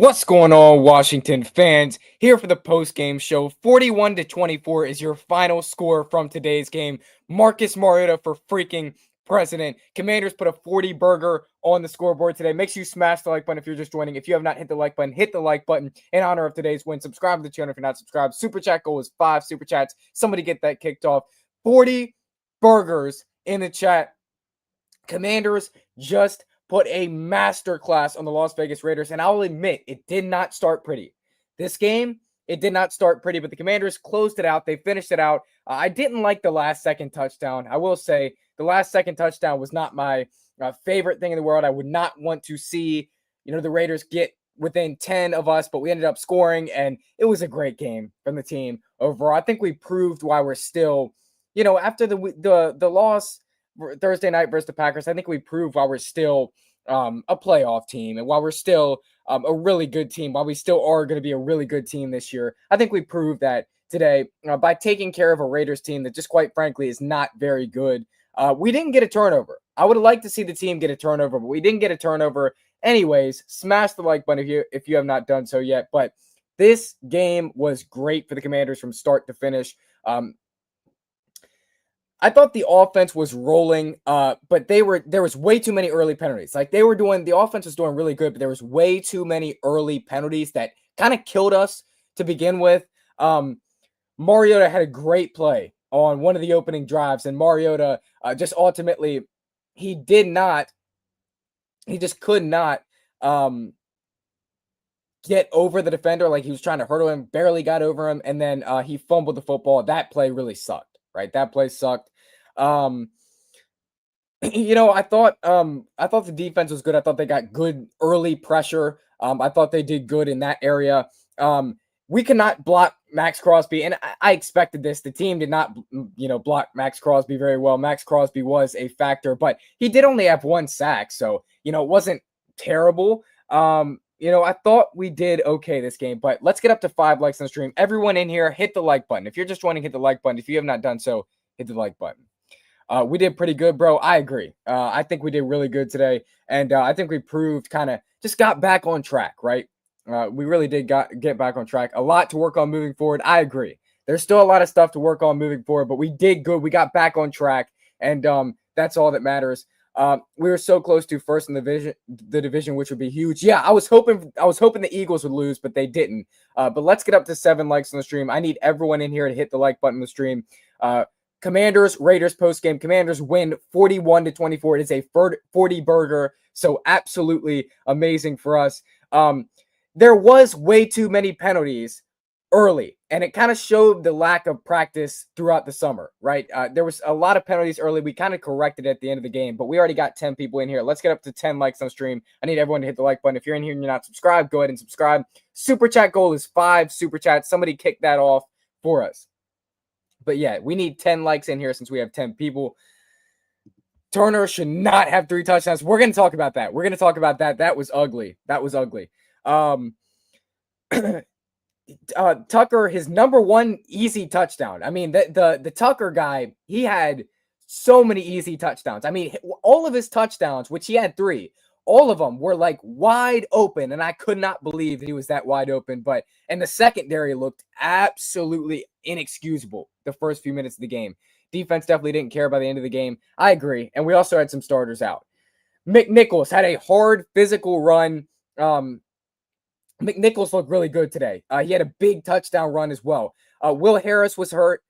What's going on, Washington fans? Here for the post-game show. 41-24 is your final score from today's game. Marcus Mariota for freaking president. Commanders put a 40 burger on the scoreboard today. Make sure you smash the like button if you're just joining. If you have not hit the like button, hit the like button in honor of today's win. Subscribe to the channel if you're not subscribed. Super chat goal is 5 super chats. Somebody get that kicked off. 40 burgers in the chat. Commanders just put a masterclass on the Las Vegas Raiders, and I'll admit, it did not start pretty. This game, it did not start pretty, but the Commanders closed it out. They finished it out. I didn't like the last-second touchdown. I will say the last-second touchdown was not my favorite thing in the world. I would not want to see, the Raiders get within 10 of us, but we ended up scoring, and it was a great game from the team overall. I think we proved why we're still, after the loss Thursday night versus the Packers, I think we proved why we're still a playoff team and while we're still a really good team, while we still are going to be a really good team this year. I think we proved that today by taking care of a Raiders team that just quite frankly is not very good. We didn't get a turnover. I would have liked to see the team get a turnover, but we didn't get a turnover. Anyways, smash the like button if you have not done so yet. But this game was great for the Commanders from start to finish. I thought the offense was rolling, but there was way too many early penalties. Like the offense was doing really good, but there was way too many early penalties that kind of killed us to begin with. Mariota had a great play on one of the opening drives, and Mariota just ultimately he just could not get over the defender. Like he was trying to hurdle him, barely got over him, and then he fumbled the football. That play really sucked, right? That play sucked. I thought the defense was good. I thought they got good early pressure. I thought they did good in that area. We could not block Max Crosby, and I expected this. The team did not, block Max Crosby very well. Max Crosby was a factor, but he did only have one sack, so it wasn't terrible. I thought we did okay this game, but let's get up to 5 likes on the stream. Everyone in here, hit the like button. If you're just joining, hit the like button. If you have not done so, hit the like button. We did pretty good, bro. I agree. I think we did really good today, and I think we proved just got back on track, right? We really did get back on track. A lot to work on moving forward. I agree. There's still a lot of stuff to work on moving forward, but we did good. We got back on track, and that's all that matters. We were so close to first in the division, which would be huge. Yeah, I was hoping the Eagles would lose, but they didn't. But let's get up to 7 likes on the stream. I need everyone in here to hit the like button on the stream. Commanders, Raiders post-game. Commanders win 41-24. It is a 40 burger, so absolutely amazing for us. There was way too many penalties early, and it kind of showed the lack of practice throughout the summer, right? There was a lot of penalties early. We kind of corrected it at the end of the game, but we already got 10 people in here. Let's get up to 10 likes on stream. I need everyone to hit the like button. If you're in here and you're not subscribed, go ahead and subscribe. Super chat goal is 5 super chats. Somebody kick that off for us. But yeah, we need 10 likes in here since we have 10 people. Turner should not have 3 touchdowns. We're going to talk about that. That was ugly. Tucker, his number 1 easy touchdown. I mean, the Tucker guy, he had so many easy touchdowns. I mean, all of his touchdowns, which he had 3, all of them were like wide open, and I could not believe that he was that wide open. And the secondary looked absolutely inexcusable the first few minutes of the game. Defense definitely didn't care by the end of the game. I agree. And we also had some starters out. McNichols had a hard physical run. McNichols looked really good today. He had a big touchdown run as well. Will Harris was hurt.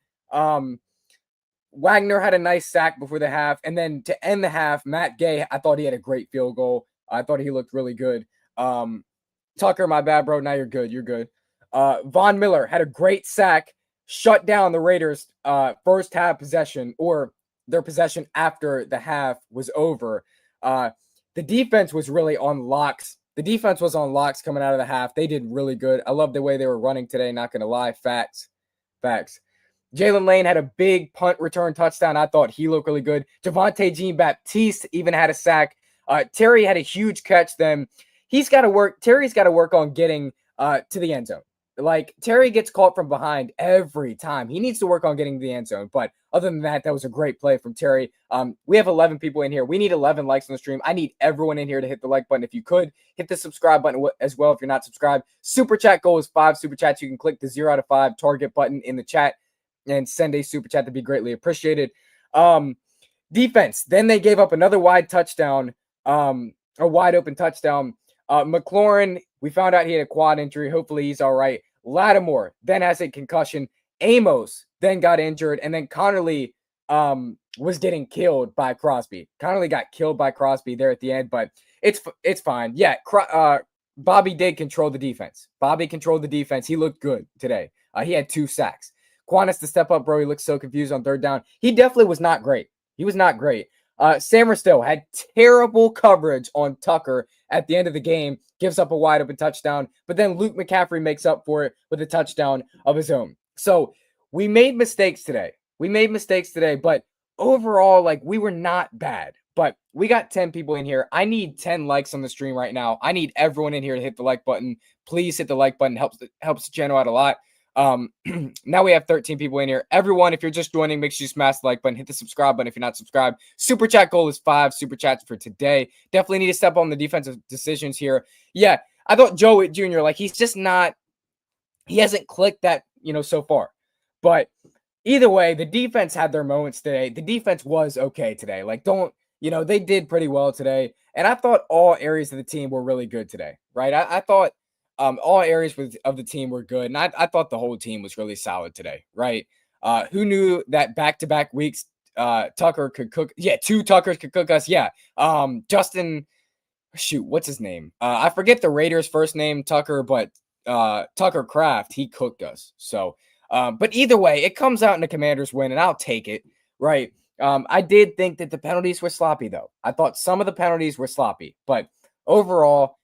Wagner had a nice sack before the half. And then to end the half, Matt Gay, I thought he had a great field goal. I thought he looked really good. Tucker, my bad, bro. Now you're good. You're good. Von Miller had a great sack, shut down the Raiders' first half possession, or their possession after the half was over. The defense was really on locks. The defense was on locks coming out of the half. They did really good. I love the way they were running today. Not going to lie. Facts. Jalen Lane had a big punt return touchdown. I thought he looked really good. Javonte Jean-Baptiste even had a sack. Terry had a huge catch. Then Terry's got to work on getting to the end zone. like Terry gets caught from behind every time. He needs to work on getting to the end zone. But other than that, that was a great play from Terry. We have 11 people in here. We need 11 likes on the stream. I need everyone in here to hit the like button. If you could hit the subscribe button as well, if you're not subscribed. Super chat goal is 5 super chats. You can click the 0 out of 5 target button in the chat and send a super chat. That'd be greatly appreciated. Defense. Then they gave up another wide touchdown, a wide open touchdown. McLaurin, we found out he had a quad injury. Hopefully he's all right. Lattimore then has a concussion. Amos then got injured. And then Connerly was getting killed by Crosby. Connerly got killed by Crosby there at the end, but it's fine. Yeah, Bobby did control the defense. Bobby controlled the defense. He looked good today. He had 2 sacks. Quan has to step up, bro. He looked so confused on third down. He definitely was not great. He was not great. Samerstill had terrible coverage on Tucker at the end of the game, gives up a wide open touchdown, but then Luke McCaffrey makes up for it with a touchdown of his own. So we made mistakes today. But overall, like, we were not bad. But we got 10 people in here. I need 10 likes on the stream right now. I need everyone in here to hit the like button. Please hit the like button. Helps the channel out a lot. Now we have 13 people in here. Everyone, if you're just joining, make sure you smash the like button, hit the subscribe button if you're not subscribed. Super chat goal is 5 super chats for today. Definitely need to step on the defensive decisions here. Yeah, I thought Joe Witt Jr., like, he's just not, he hasn't clicked that, so far. But either way, the defense had their moments today. The defense was okay today. Like, they did pretty well today. And I thought all areas of the team were really good today, right? I thought all areas of the team were good. And I thought the whole team was really solid today, right? Who knew that back-to-back weeks Tucker could cook? Yeah, 2 Tuckers could cook us. Yeah. Justin, what's his name? I forget the Raiders' first name, Tucker, but Tucker Kraft, he cooked us. So, but either way, it comes out in the Commanders win, and I'll take it, right? I did think that the penalties were sloppy, though. I thought some of the penalties were sloppy, but overall,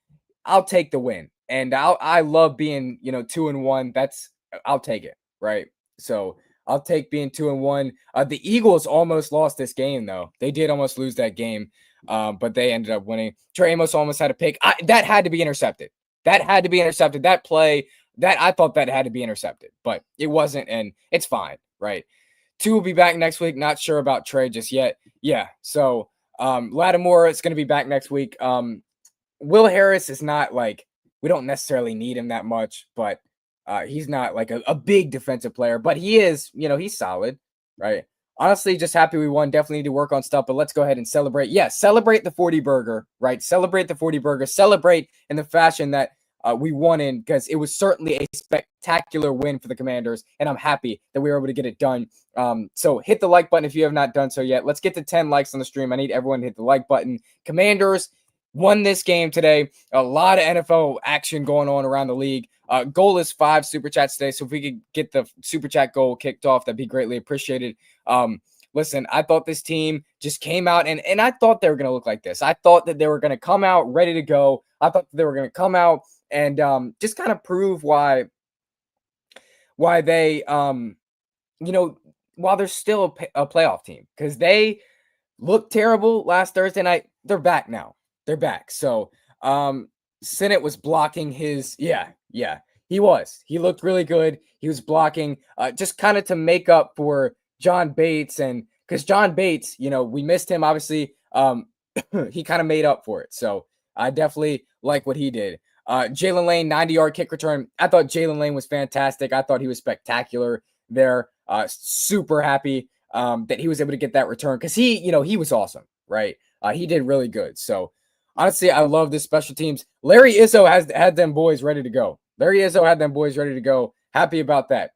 I'll take the win. And I love being, 2-1. I'll take it, right? So I'll take being 2-1. The Eagles almost lost this game, though. They did almost lose that game, but they ended up winning. Trey Amos almost had a pick. That had to be intercepted. That play, I thought that had to be intercepted, but it wasn't, and it's fine, right? 2 will be back next week. Not sure about Trey just yet. Yeah, so Lattimore is going to be back next week. Will Harris is not like, we don't necessarily need him that much, but he's not like a big defensive player, but he is, he's solid, right? Honestly, just happy we won. Definitely need to work on stuff, but let's go ahead and celebrate. Yeah, celebrate the 40 burger, right? Celebrate the 40 burger. Celebrate in the fashion that we won in, because it was certainly a spectacular win for the Commanders, and I'm happy that we were able to get it done. So hit the like button if you have not done so yet. Let's get to 10 likes on the stream. I need everyone to hit the like button. Commanders won this game today. A lot of NFL action going on around the league. Goal is 5 super chats today. So if we could get the super chat goal kicked off, that'd be greatly appreciated. Listen, I thought this team just came out, and I thought they were going to look like this. I thought that they were going to come out ready to go. I thought they were going to come out and just kind of prove why they, while they're still a playoff team, because they looked terrible last Thursday night. They're back now. They're back. So Sinnott was blocking his, yeah, he was. He looked really good. He was blocking just kind of to make up for John Bates, and because John Bates, we missed him, obviously. He kind of made up for it. So I definitely like what he did. Jalen Lane, 90-yard kick return. I thought Jalen Lane was fantastic. I thought he was spectacular there. Super happy that he was able to get that return, because he was awesome, right? He did really good. So honestly, I love this special teams. Larry Izzo had them boys ready to go. Happy about that.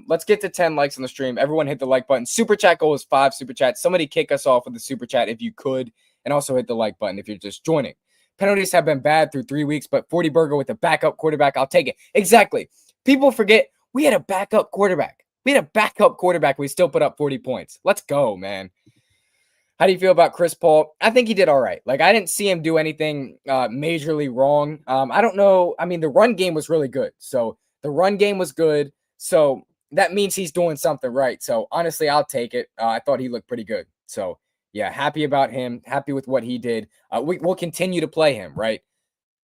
Let's get to 10 likes on the stream. Everyone hit the like button. Super chat goal is 5 super chats. Somebody kick us off with the super chat if you could, and also hit the like button if you're just joining. Penalties have been bad through 3 weeks, but 40 burger with a backup quarterback, I'll take it. Exactly. People forget we had a backup quarterback. We still put up 40 points. Let's go, man. How do you feel about Chris Paul? I think he did all right. Like, I didn't see him do anything majorly wrong. I don't know. I mean, the run game was really good. So that means he's doing something right. So honestly, I'll take it. I thought he looked pretty good. So yeah, happy about him. Happy with what he did. We'll continue to play him, right?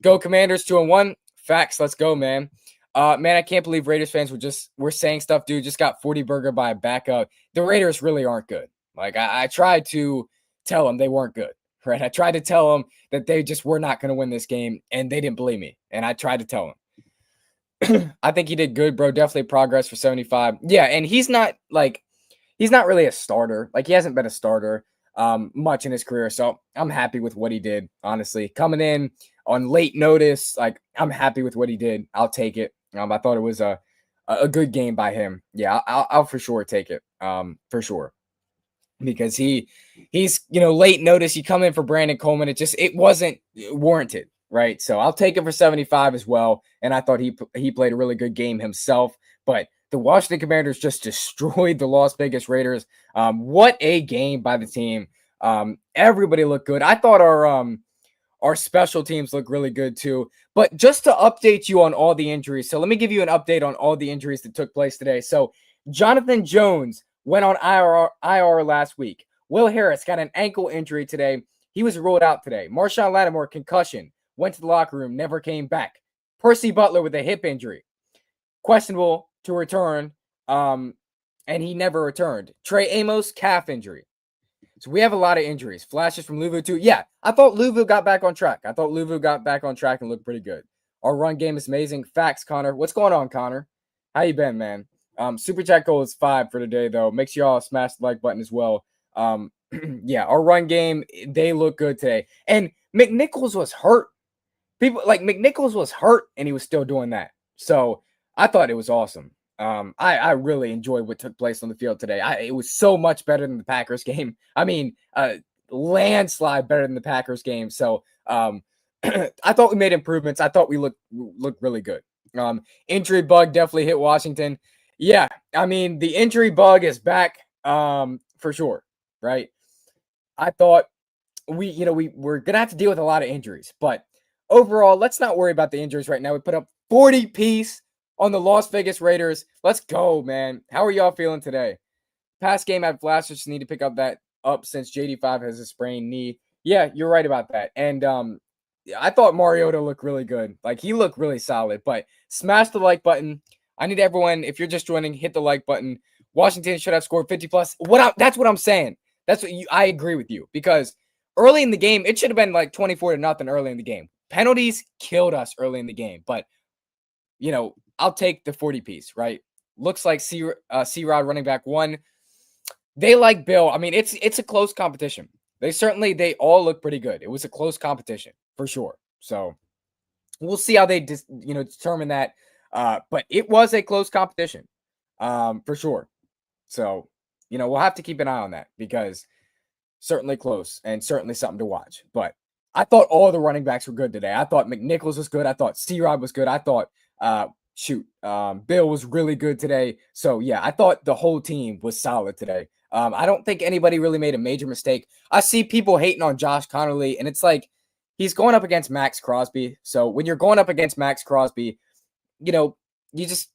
Go Commanders 2-1. Facts. Let's go, man. Man, I can't believe Raiders fans were saying stuff, dude. Just got 40 burger by a backup. The Raiders really aren't good. Like I tried to tell them they weren't good, right? I tried to tell them that they just were not going to win this game, and they didn't believe me. And I tried to tell them. I think he did good, bro. Definitely progress for 75. Yeah, and he's not really a starter. Like he hasn't been a starter much in his career. So I'm happy with what he did, honestly. Coming in on late notice, like I'm happy with what he did. I'll take it. I thought it was a good game by him. Yeah, I'll for sure take it. For sure. Because he's late notice. You come in for Brandon Coleman. It wasn't warranted, right? So I'll take it for 75 as well. And I thought he played a really good game himself. But the Washington Commanders just destroyed the Las Vegas Raiders. What a game by the team. Everybody looked good. I thought our special teams look really good too. But just to update you on all the injuries. So let me give you an update on all the injuries that took place today. So Jonathan Jones went on IR last week. Will Harris got an ankle injury today. He was ruled out today. Marshawn Lattimore, concussion, went to the locker room, never came back. Percy Butler with a hip injury, questionable to return, and he never returned. Trey Amos, calf injury. So we have a lot of injuries. Flashes from Luvu too. Yeah, I thought Luvu got back on track. And looked pretty good. Our run game is amazing. Facts, Connor. What's going on, Connor? How you been, man? Super chat goal is 5 for today, though. Make sure y'all smash the like button as well. Yeah, our run game, they look good today. And McNichols was hurt. McNichols was hurt, and he was still doing that. So I thought it was awesome. I really enjoyed what took place on the field today. It was so much better than the Packers game. I mean, landslide better than the Packers game. So I thought we made improvements. I thought we looked really good. Injury bug definitely hit Washington. Yeah, I mean, the injury bug is back for sure, right? I thought we're gonna have to deal with a lot of injuries, but overall, let's not worry about the injuries right now. We put up 40 piece on the Las Vegas Raiders. Let's go, man. How are y'all feeling today? Past game had flashes. Just need to pick up since JD5 has a sprained knee. Yeah, you're right about that. And I thought Mariota looked really good. Like he looked really solid. But smash the like button. I need everyone, if you're just joining, hit the like button. Washington should have scored 50 plus. That's what I'm saying. I agree with you, because early in the game, it should have been like 24-0 early in the game. Penalties killed us early in the game, but I'll take the 40 piece, right? Looks like C-Rod running back 1. They like Bill. I mean, it's a close competition. They all look pretty good. It was a close competition for sure. So we'll see how they determine that. But it was a close competition, for sure. So, we'll have to keep an eye on that, because certainly close and certainly something to watch. But I thought all the running backs were good today. I thought McNichols was good. I thought C-Rod was good. I thought, Bill was really good today. So, yeah, I thought the whole team was solid today. I don't think anybody really made a major mistake. I see people hating on Josh Connerly, and it's like he's going up against Max Crosby. So when you're going up against Max Crosby, it's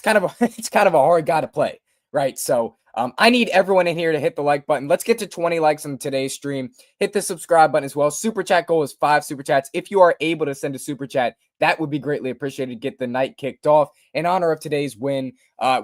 kind of a hard guy to play, right? So I need everyone in here to hit the like button. Let's get to 20 likes on today's stream. Hit the subscribe button as well. Super chat goal is 5 super chats. If you are able to send a super chat, that would be greatly appreciated. Get the night kicked off in honor of today's win.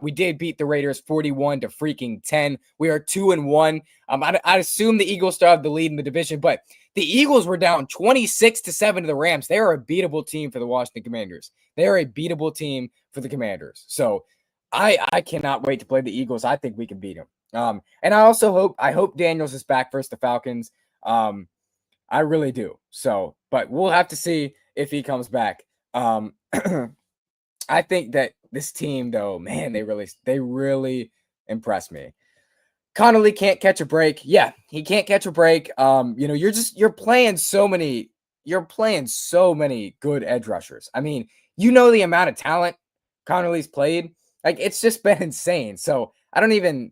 We did beat the Raiders 41-10. We are 2-1. I assume the Eagles still have the lead in the division, but the Eagles were down 26-7 to the Rams. They are a beatable team for the Washington Commanders. They are a beatable team for the Commanders. So I cannot wait to play the Eagles. I think we can beat them. And I also hope Daniels is back versus the Falcons. I really do. So, but we'll have to see if he comes back. I think that this team, though, man, they really impressed me. Connolly can't catch a break. Yeah, he can't catch a break. You're playing so many good edge rushers. I mean, the amount of talent Connolly's played. Like, it's just been insane. So I don't even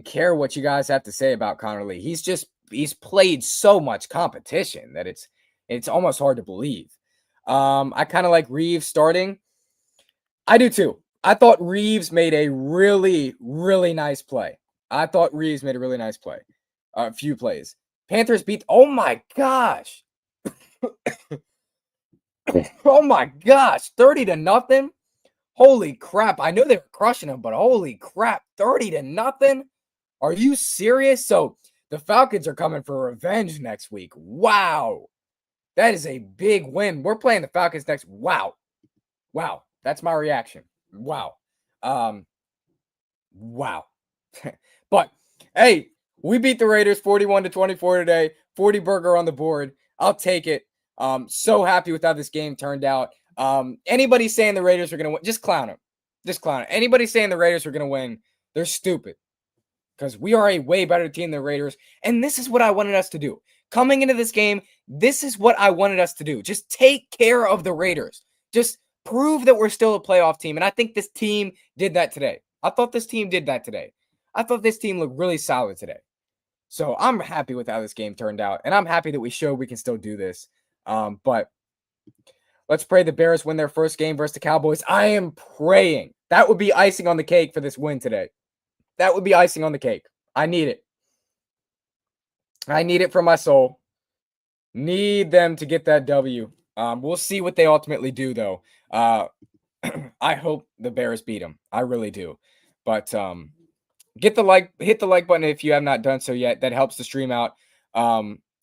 care what you guys have to say about Connerly. He's played so much competition that it's almost hard to believe. I kind of like Reeves starting. I do too. I thought Reeves made a really, really nice play. A few plays. Panthers beat. Oh my gosh. Oh my gosh, 30-0. Holy crap. I know they were crushing them, but holy crap, 30-0. Are you serious? So the Falcons are coming for revenge next week. Wow. That is a big win. We're playing the Falcons next. Wow. Wow. That's my reaction. Wow. Wow. But hey, we beat the Raiders 41-24 today. 40 burger on the board. I'll take it. So happy with how this game turned out. Anybody saying the Raiders are going to win, just clown them. Just clown them. Anybody saying the Raiders are going to win, they're stupid. Because we are a way better team than the Raiders. And this is what I wanted us to do. Coming into this game, this is what I wanted us to do. Just take care of the Raiders. Just prove that we're still a playoff team. And I think this team did that today. I thought this team did that today. I thought this team looked really solid today. So I'm happy with how this game turned out. And I'm happy that we showed we can still do this. But let's pray the Bears win their first game versus the Cowboys. I am praying. That would be icing on the cake for this win today. That would be icing on the cake. I need it. I need it from my soul. Need them to get that W. We'll see what they ultimately do, though. I hope the Bears beat them. I really do. But hit the like button if you have not done so yet. That helps the stream out.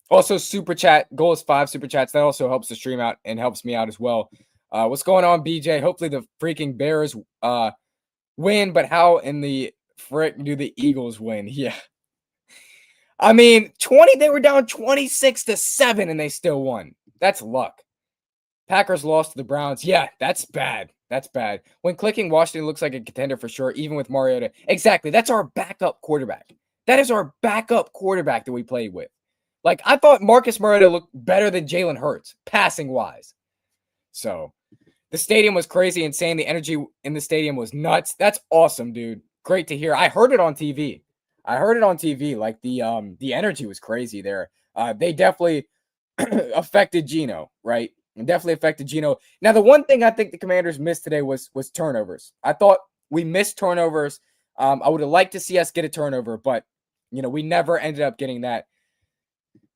Also, super chat. Goal is 5 super chats. That also helps the stream out and helps me out as well. What's going on, BJ? Hopefully the freaking Bears win, but how in the frick do the Eagles win? Yeah. I mean, they were down 26-7 and they still won. That's luck. Packers lost to the Browns. Yeah, that's bad. That's bad. When clicking, Washington looks like a contender for sure, even with Mariota. Exactly. That's our backup quarterback. That is our backup quarterback that we played with. Like, I thought Marcus Mariota looked better than Jalen Hurts, passing-wise. So, the stadium was crazy, insane. The energy in the stadium was nuts. That's awesome, dude. Great to hear. I heard it on TV. Like, the energy was crazy there. They definitely affected Geno, right? Definitely affected Geno. Now, the one thing I think the Commanders missed today was turnovers. I thought we missed turnovers. I would have liked to see us get a turnover, but, we never ended up getting that.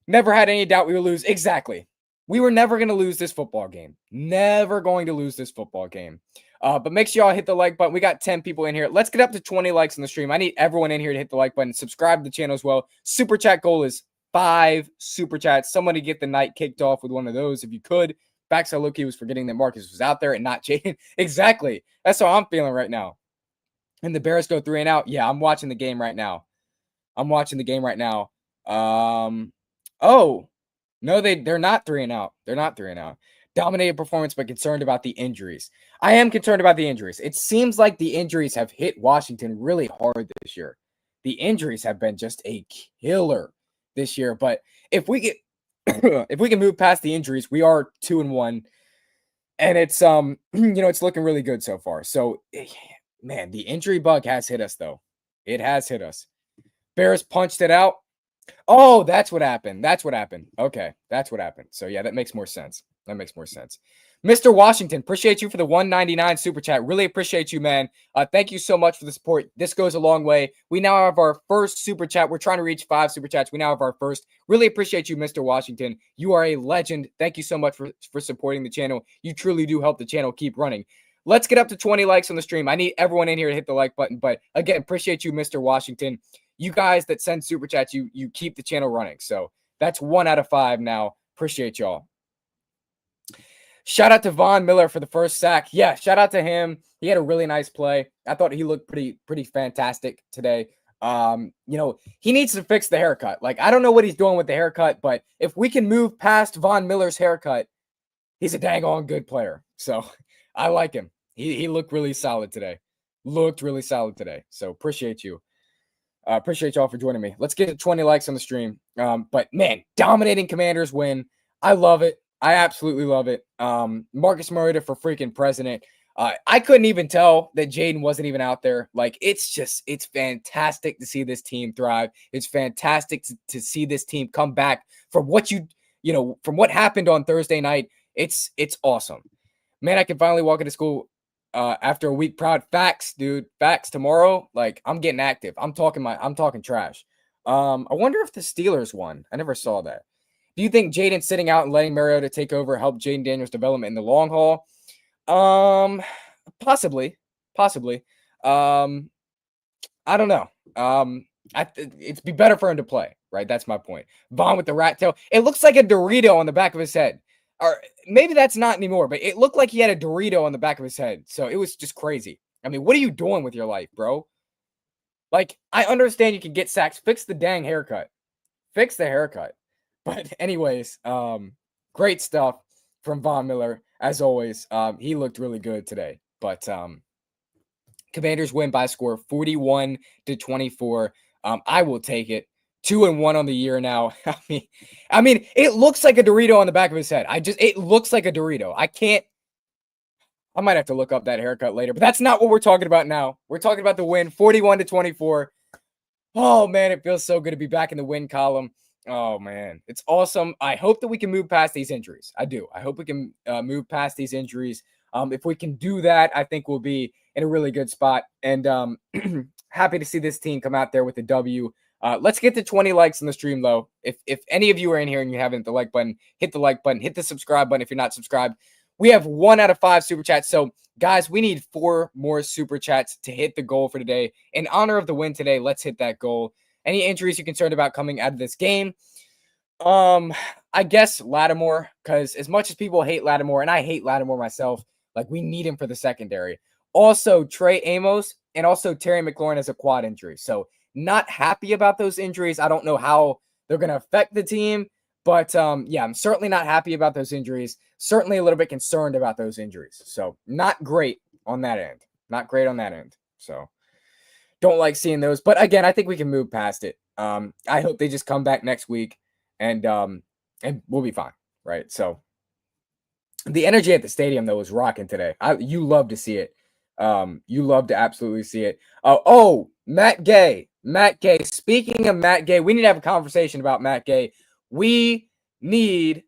Never had any doubt we would lose. Exactly. We were never going to lose this football game. Never going to lose this football game. But make sure y'all hit the like button. We got 10 people in here. Let's get up to 20 likes on the stream. I need everyone in here to hit the like button. Subscribe to the channel as well. Super chat goal is 5 super chats. Somebody get the night kicked off with one of those if you could. Backside Loki was forgetting that Marcus was out there and not Jaden. Exactly. That's how I'm feeling right now. And the Bears go 3 and out. Yeah, I'm watching the game right now. Oh, no, they're not 3 and out. They're not 3 and out. Dominated performance, but concerned about the injuries. I am concerned about the injuries. It seems like the injuries have hit Washington really hard this year. The injuries have been just a killer this year. But if we get if we can move past the injuries, we are 2-1. And it's it's looking really good so far. So man, the injury bug has hit us though. It has hit us. Bears punched it out. Oh, that's what happened. Okay, that's what happened. So, yeah, that makes more sense. Mr. Washington, appreciate you for the 199 super chat. Really appreciate you, man. Thank you so much for the support. This goes a long way. We now have our first super chat. We're trying to reach 5 super chats. We now have our first. Really appreciate you, Mr. Washington. You are a legend. Thank you so much for supporting the channel. You truly do help the channel keep running. Let's get up to 20 likes on the stream. I need everyone in here to hit the like button. But, again, appreciate you, Mr. Washington. You guys that send super chats, you keep the channel running. So that's 1 out of 5 now. Appreciate y'all. Shout out to Von Miller for the first sack. Yeah, shout out to him. He had a really nice play. I thought he looked pretty fantastic today. He needs to fix the haircut. Like, I don't know what he's doing with the haircut, but if we can move past Von Miller's haircut, he's a dang on good player. So I like him. He looked really solid today. So appreciate you. Appreciate y'all for joining me. Let's get to 20 likes on the stream. But man, dominating Commanders win. I love it. I absolutely love it. Marcus Mariota for freaking president. I couldn't even tell that Jaden wasn't even out there. Like, it's fantastic to see this team thrive. It's fantastic to see this team come back from what from what happened on Thursday night. It's awesome. Man, I can finally walk into school after a week proud. Facts, dude. Facts. Tomorrow, like, I'm getting active. I'm talking trash. I wonder if the Steelers won. I never saw that. Do you think Jaden sitting out and letting Mariota take over helped Jaden Daniels' development in the long haul? Possibly. I don't know. It'd be better for him to play, right? That's my point. Vaughn with the rat tail. It looks like a Dorito on the back of his head. Or maybe that's not anymore, but it looked like he had a Dorito on the back of his head. So it was just crazy. I mean, what are you doing with your life, bro? Like, I understand you can get sacks. Fix the dang haircut. Fix the haircut. But anyways, great stuff from Von Miller, as always. He looked really good today. But Commanders win by a score of 41-24. I will take it. 2-1 on the year now. I mean, it looks like a Dorito on the back of his head. It looks like a Dorito. I might have to look up that haircut later, but that's not what we're talking about now. We're talking about the win, 41-24. Oh man, it feels so good to be back in the win column. Oh man, it's awesome. I hope that we can move past these injuries. I do. I hope we can move past these injuries. If we can do that, I think we'll be in a really good spot. And happy to see this team come out there with a W. Let's get to 20 likes on the stream, though. If any of you are in here and you haven't hit the like button, hit the like button. Hit the subscribe button if you're not subscribed. We have 1 out of 5 super chats. So, guys, we need 4 more super chats to hit the goal for today. In honor of the win today, let's hit that goal. Any injuries you're concerned about coming out of this game? I guess Lattimore, because as much as people hate Lattimore, and I hate Lattimore myself, like, we need him for the secondary. Also, Trey Amos and also Terry McLaurin has a quad injury. So, not happy about those injuries. I don't know how they're going to affect the team. But, yeah, I'm certainly not happy about those injuries. Certainly a little bit concerned about those injuries. So, not great on that end. Not great on that end. So, don't like seeing those. But, again, I think we can move past it. I hope they just come back next week and we'll be fine, right? So, the energy at the stadium, though, was rocking today. You love to see it. You love to absolutely see it. Matt Gay. Matt Gay. Speaking of Matt Gay, we need to have a conversation about Matt Gay. We need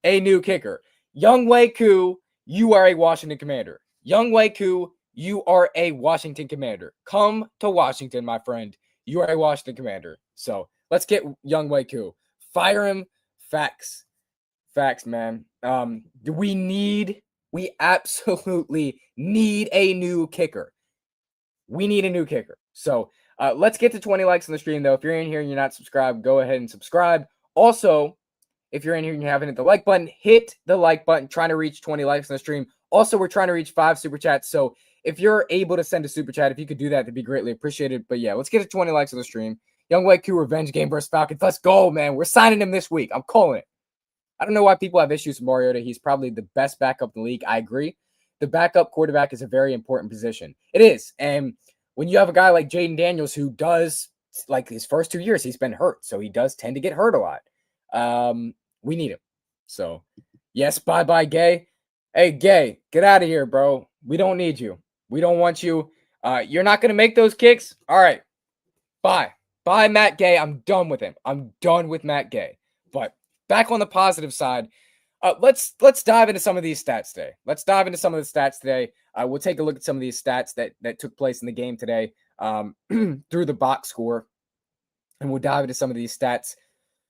a new kicker. Younghoe Koo, you are a Washington Commander. Younghoe Koo, you are a Washington Commander. Come to Washington, my friend. You are a Washington Commander. So let's get Younghoe Koo. Fire him. Facts, man. We absolutely need a new kicker. We need a new kicker. So let's get to 20 likes on the stream, though. If you're in here and you're not subscribed, go ahead and subscribe. Also, if you're in here and you haven't hit the like button, hit the like button. Trying to reach 20 likes on the stream. Also, we're trying to reach 5 super chats. So if you're able to send a super chat, if you could do that, that'd be greatly appreciated. But yeah, let's get to 20 likes on the stream. Younghoe Koo revenge game versus Falcons. Let's go, man. We're signing him this week. I'm calling it. I don't know why people have issues with Mariota. He's probably the best backup in the league. I agree. The backup quarterback is a very important position. It is. And when you have a guy like Jaden Daniels who does, like his first 2 years, he's been hurt. So he does tend to get hurt a lot. We need him. So, yes, bye-bye, Gay. Hey, Gay, get out of here, bro. We don't need you. We don't want you. You're not going to make those kicks? All right. Bye. Bye, Matt Gay. I'm done with him. I'm done with Matt Gay. But back on the positive side, let's dive into some of these stats today. We'll take a look at some of these stats that took place in the game today through the box score, and we'll dive into some of these stats.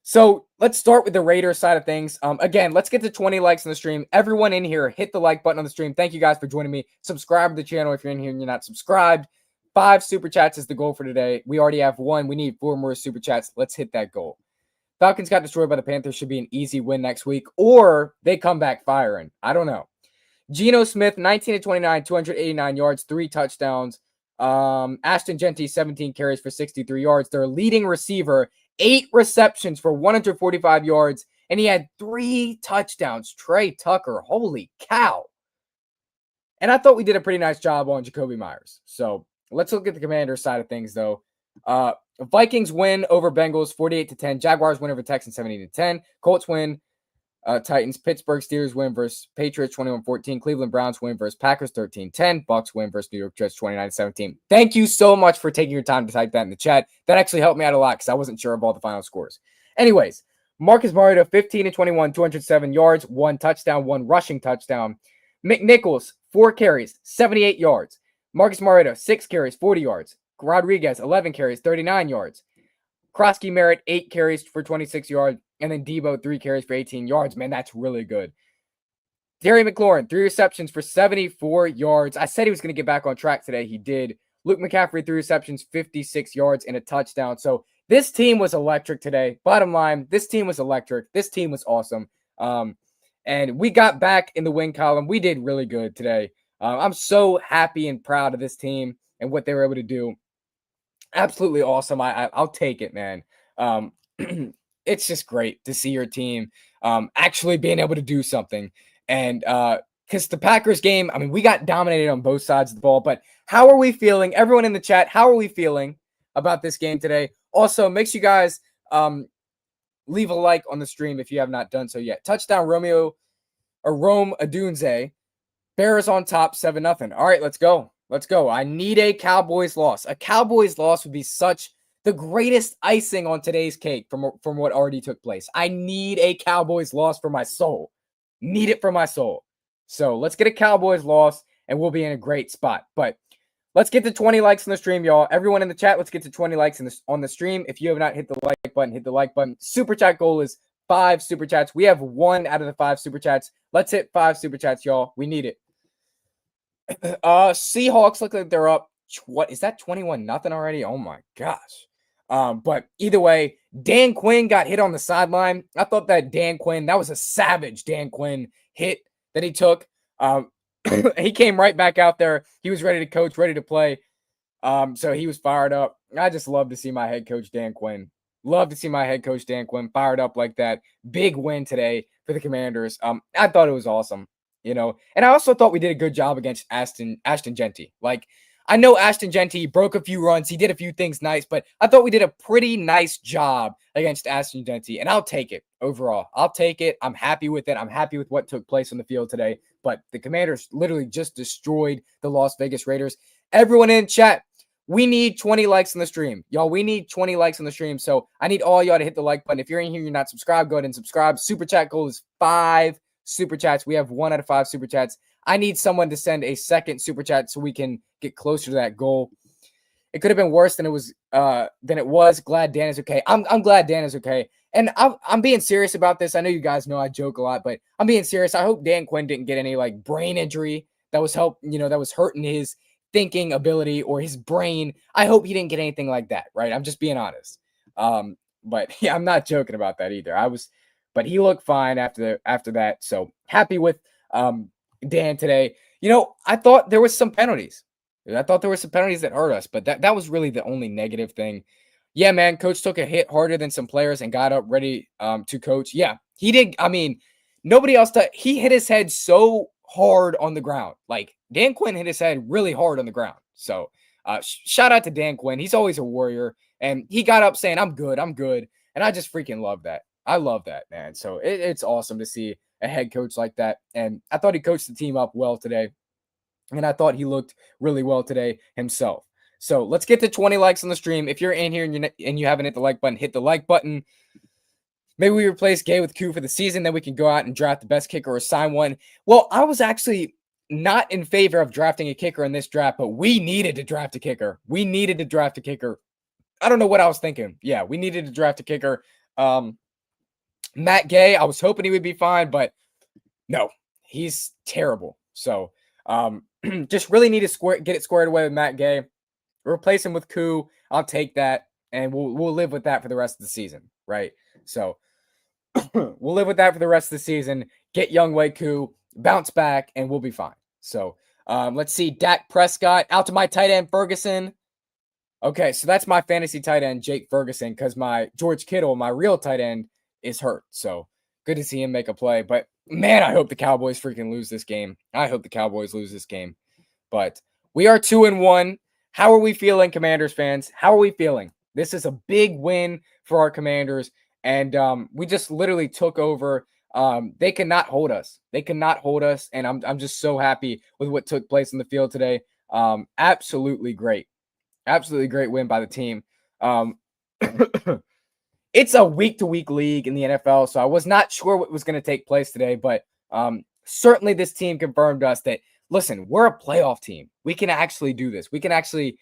So let's start with the Raiders side of things. Again, let's get to 20 likes on the stream. Everyone in here, hit the like button on the stream. Thank you guys for joining me. Subscribe to the channel if you're in here and you're not subscribed. 5 super chats is the goal for today. We already have 1. We need 4 more super chats. Let's hit that goal. Falcons got destroyed by the Panthers. Should be an easy win next week, or they come back firing. I don't know. Geno Smith, 19-29, 289 yards, 3 touchdowns. Ashton Genty, 17 carries for 63 yards. Their leading receiver, 8 receptions for 145 yards, and he had 3 touchdowns. Trey Tucker, holy cow. And I thought we did a pretty nice job on Jacoby Myers. So let's look at the Commanders side of things, though. Vikings win over Bengals 48-10. Jaguars win over Texans 17-10. Colts win. Titans. Pittsburgh Steelers win versus Patriots 21-14. Cleveland Browns win versus Packers 13-10. Bucks win versus New York Jets 29-17. Thank you so much for taking your time to type that in the chat. That actually helped me out a lot because I wasn't sure of all the final scores. Anyways, Marcus Mariota 15-21, 207 yards, 1 touchdown, 1 rushing touchdown. McNichols 4 carries, 78 yards. Marcus Mariota 6 carries, 40 yards. Rodriguez 11 carries, 39 yards. Krosky Merritt 8 carries for 26 yards. And then Debo, 3 carries for 18 yards. Man, that's really good. Terry McLaurin, 3 receptions for 74 yards. I said he was going to get back on track today. He did. Luke McCaffrey, 3 receptions, 56 yards, and a touchdown. So this team was electric today. Bottom line, this team was electric. This team was awesome. And we got back in the win column. We did really good today. I'm so happy and proud of this team and what they were able to do. Absolutely awesome. I'll take it, man. It's just great to see your team actually being able to do something. And because the Packers game, I mean, we got dominated on both sides of the ball. But how are we feeling? Everyone in the chat, how are we feeling about this game today? Also, make sure you guys leave a like on the stream if you have not done so yet. Touchdown Rome Adunze. Bears on top, 7-0. All right, let's go. Let's go. I need a Cowboys loss. A Cowboys loss would be such the greatest icing on today's cake from what already took place. I need a Cowboys loss for my soul. Need it for my soul. So let's get a Cowboys loss, and we'll be in a great spot. But let's get to 20 likes on the stream, y'all. Everyone in the chat, let's get to 20 likes on the stream. If you have not hit the like button, hit the like button. Super chat goal is 5 super chats. We have 1 out of the 5 super chats. Let's hit 5 super chats, y'all. We need it. Seahawks look like they're up. What is that? 21-0 already? Oh my gosh. But either way, Dan Quinn got hit on the sideline. I thought that that was a savage Dan Quinn hit that he took. He came right back out there. He was ready to coach, ready to play. So he was fired up. I just love to see my head coach Dan Quinn. Love to see my head coach Dan Quinn fired up like that. Big win today for the Commanders. I thought it was awesome. And I also thought we did a good job against Ashton Jeanty. Like, I know Ashton Jeanty broke a few runs. He did a few things nice, but I thought we did a pretty nice job against Ashton Jeanty, and I'll take it overall. I'll take it. I'm happy with it. I'm happy with what took place on the field today, but the Commanders literally just destroyed the Las Vegas Raiders. Everyone in chat, we need 20 likes on the stream. Y'all, we need 20 likes on the stream, so I need all y'all to hit the like button. If you're in here, you're not subscribed, go ahead and subscribe. Super chat goal is 5 super chats. We have 1 out of 5 super chats. I need someone to send a second super chat so we can get closer to that goal. It could have been worse than it was. Glad Dan is okay. I'm glad Dan is okay. And I'm being serious about this. I know you guys know I joke a lot, but I'm being serious. I hope Dan Quinn didn't get any like brain injury that was hurting his thinking ability or his brain. I hope he didn't get anything like that, right? I'm just being honest. But yeah, I'm not joking about that either. But he looked fine after that. So happy with Dan today. I thought there was some penalties. I thought there were some penalties that hurt us, but that was really the only negative thing. Yeah, man, coach took a hit harder than some players and got up ready to coach. Yeah, he did. I mean, nobody else did. He hit his head so hard on the ground. Like, Dan Quinn hit his head really hard on the ground. So shout out to Dan Quinn. He's always a warrior. And he got up saying, I'm good. And I just freaking love that. I love that, man. So it's awesome to see a head coach like that. And I thought he coached the team up well today. And I thought he looked really well today himself. So let's get to 20 likes on the stream. If you're in here and you haven't hit the like button, hit the like button. Maybe we replace Gay with Q for the season. Then we can go out and draft the best kicker or sign one. Well, I was actually not in favor of drafting a kicker in this draft, but we needed to draft a kicker. I don't know what I was thinking. Yeah, we needed to draft a kicker. Matt Gay, I was hoping he would be fine, but no, he's terrible. So just really need to get it squared away with Matt Gay. Replace him with Koo. I'll take that, and we'll live with that for the rest of the season, right? So we'll live with that for the rest of the season. Get Younghoe Koo, bounce back, and we'll be fine. So let's see. Dak Prescott out to my tight end Ferguson. Okay, so that's my fantasy tight end Jake Ferguson because my George Kittle, my real tight end, is hurt. So good to see him make a play. But man, I hope the Cowboys freaking lose this game. But we are 2-1. How are we feeling, Commanders fans? How are we feeling? This is a big win for our Commanders. And we just literally took over. They cannot hold us. And I'm just so happy with what took place in the field today. Absolutely great. Absolutely great win by the team. It's a week-to-week league in the NFL, so I was not sure what was going to take place today, but certainly this team confirmed us that, listen, we're a playoff team. We can actually do this. We can actually,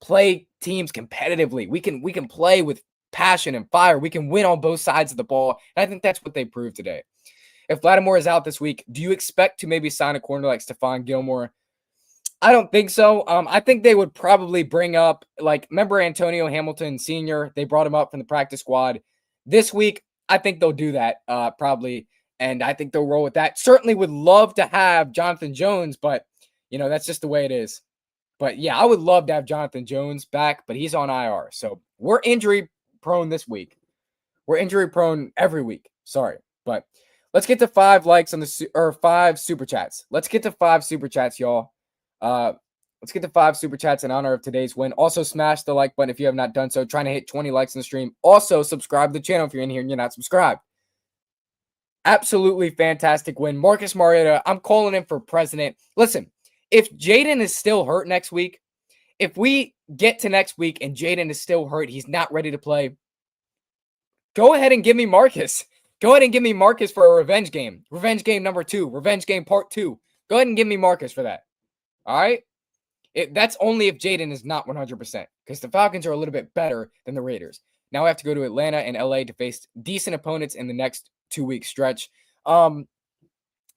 play teams competitively. We can play with passion and fire. We can win on both sides of the ball. And I think that's what they proved today. If Lattimore is out this week, do you expect to maybe sign a corner like Stephon Gilmore? I don't think so. I think they would probably bring up, like, remember Antonio Hamilton Sr.? They brought him up from the practice squad. This week, I think they'll do that probably, and I think they'll roll with that. Certainly would love to have Jonathan Jones, but, that's just the way it is. But, yeah, I would love to have Jonathan Jones back, but he's on IR. So we're injury prone this week. We're injury prone every week. Sorry, but let's get to 5 likes on or 5 super chats. Let's get to 5 super chats, y'all. Let's get to 5 super chats in honor of today's win. Also, smash the like button if you have not done so. Trying to hit 20 likes in the stream. Also, subscribe to the channel if you're in here and you're not subscribed. Absolutely fantastic win. Marcus Mariota, I'm calling him for president. Listen, if Jaden is still hurt next week, if we get to next week and Jaden is still hurt, he's not ready to play, go ahead and give me Marcus. Go ahead and give me Marcus for a revenge game. Revenge game number 2. Revenge game part 2. Go ahead and give me Marcus for that. All right? That's only if Jaden is not 100%, because the Falcons are a little bit better than the Raiders. Now I have to go to Atlanta and LA to face decent opponents in the next 2-week stretch. The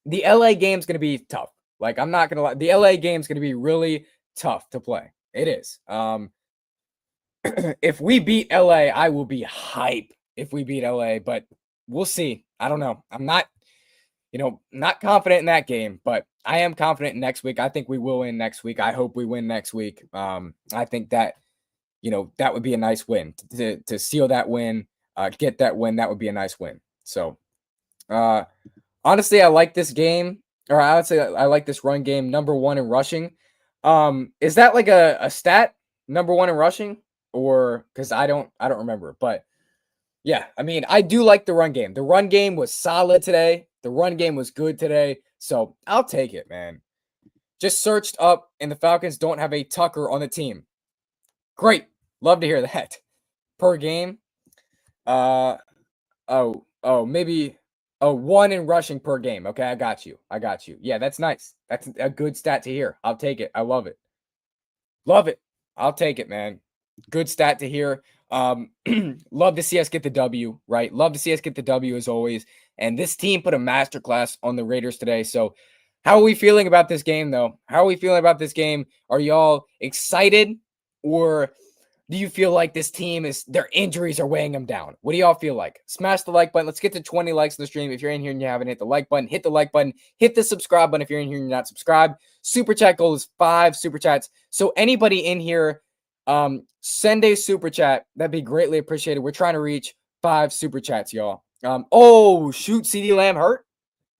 LA game's going to be tough. Like, I'm not going to lie. The LA game's going to be really tough to play. It is. If we beat LA, I will be hype if we beat LA, but we'll see. I don't know. I'm not confident in that game, but I am confident in next week. I think we will win next week. I hope we win next week. I think that, that would be a nice win to seal that win, get that win. That would be a nice win. So, honestly, I like this game, or I would say I like this run game. Number 1 in rushing. Is that like a stat? Number 1 in rushing, or because I don't remember, but yeah, I mean, I do like the run game. The run game was solid today. The run game was good today. So I'll take it, man. Just searched up, and the Falcons don't have a Tucker on the team. Great. Love to hear that. Per game. Maybe 1 in rushing per game. Okay, I got you. Yeah, that's nice. That's a good stat to hear. I'll take it. I love it. Love it. I'll take it, man. Good stat to hear. Love to see us get the W, right? Love to see us get the W as always. And this team put a masterclass on the Raiders today. So how are we feeling about this game, though? How are we feeling about this game? Are y'all excited, or do you feel like this team their injuries are weighing them down? What do y'all feel like? Smash the like button. Let's get to 20 likes in the stream. If you're in here and you haven't hit the like button, hit the like button. Hit the subscribe button if you're in here and you're not subscribed. Super chat goal is 5 super chats. So anybody in here, send a super chat. That'd be greatly appreciated. We're trying to reach 5 super chats, y'all. Oh shoot, CeeDee Lamb hurt.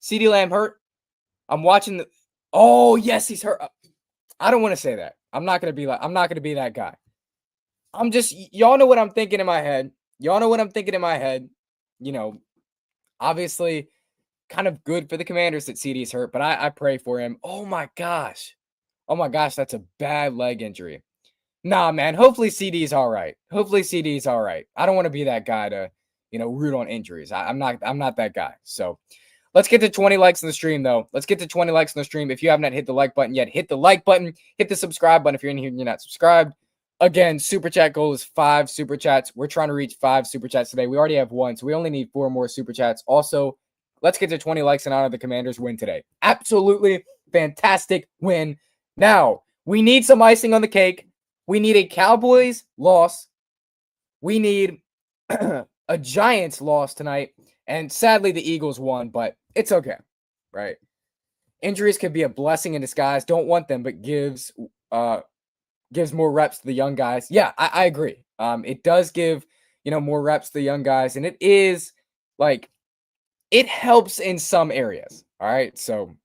CeeDee Lamb hurt. I'm watching oh yes, he's hurt. I don't want to say that. I'm not gonna be that guy. I'm just, y'all know what I'm thinking in my head. Obviously kind of good for the Commanders that CeeDee's hurt, but I pray for him. Oh my gosh, that's a bad leg injury. Nah, man. Hopefully CeeDee's all right. I don't want to be that guy to, root on injuries. I'm not that guy. So let's get to 20 likes in the stream, though. Let's get to 20 likes in the stream. If you have not hit the like button yet, hit the like button. Hit the subscribe button if you're in here and you're not subscribed. Again, super chat goal is 5 super chats. We're trying to reach 5 super chats today. We already have 1, so we only need 4 more super chats. Also, let's get to 20 likes in honor of the Commanders' win today. Absolutely fantastic win. Now, we need some icing on the cake. We need a Cowboys loss. We need a Giants loss tonight. And sadly, the Eagles won, but it's okay, right? Injuries could be a blessing in disguise. Don't want them, but gives more reps to the young guys. Yeah, I agree. It does give, more reps to the young guys. And it is like, it helps in some areas. All right. So,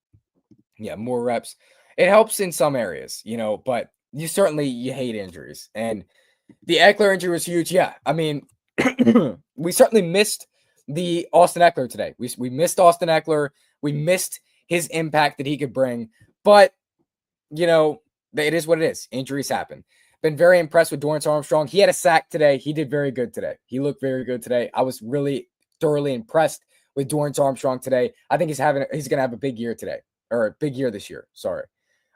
yeah, more reps. It helps in some areas, but you hate injuries. And the Eckler injury was huge. Yeah. I mean, we certainly missed the Austin Eckler today. We missed Austin Eckler. We missed his impact that he could bring. But, it is what it is. Injuries happen. Been very impressed with Dorrance Armstrong. He had a sack today. He did very good today. He looked very good today. I was really thoroughly impressed with Dorrance Armstrong today. I think he's going to have a big year today, or a big year this year. Sorry.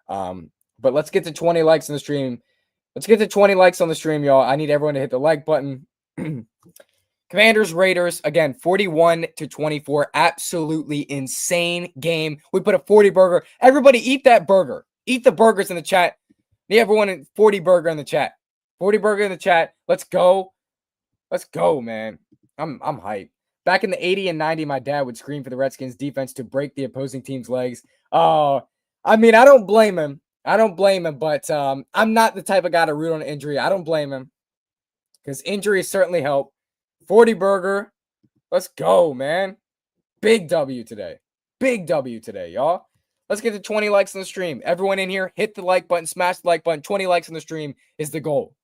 But let's get to 20 likes on the stream. Let's get to 20 likes on the stream, y'all. I need everyone to hit the like button. Commanders, Raiders, again, 41-24. Absolutely insane game. We put a 40 burger. Everybody eat that burger. Eat the burgers in the chat. Need everyone in 40 burger in the chat. 40 burger in the chat. Let's go. Let's go, man. I'm hyped. Back in the 80 and 90, my dad would scream for the Redskins defense to break the opposing team's legs. Oh, I mean, I don't blame him. I don't blame him, but I'm not the type of guy to root on injury. I don't blame him because injuries certainly help. 40 burger. Let's go, man. Big W today. Big W today, y'all. Let's get to 20 likes on the stream. Everyone in here, hit the like button, smash the like button. 20 likes on the stream is the goal.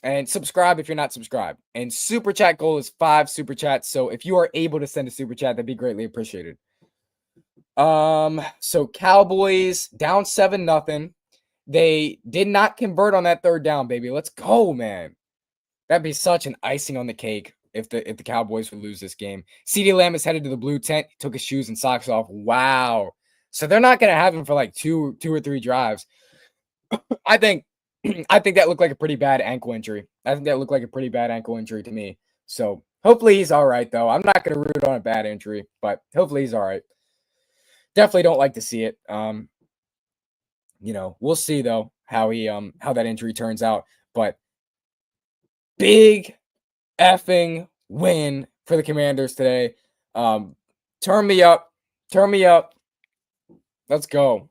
And subscribe if you're not subscribed. And super chat goal is 5 super chats. So if you are able to send a super chat, that'd be greatly appreciated. So Cowboys down 7-0. They did not convert on that third down, baby. Let's go, man. That'd be such an icing on the cake if the Cowboys would lose this game. CeeDee Lamb is headed to the blue tent. He took his shoes and socks off. Wow. So they're not gonna have him for like two or three drives. I think that looked like a pretty bad ankle injury. I think that looked like a pretty bad ankle injury to me. So hopefully he's all right, though. I'm not going to root on a bad injury, but hopefully he's all right. Definitely don't like to see it. We'll see though how that injury turns out. But big effing win for the Commanders today. Turn me up. Let's go.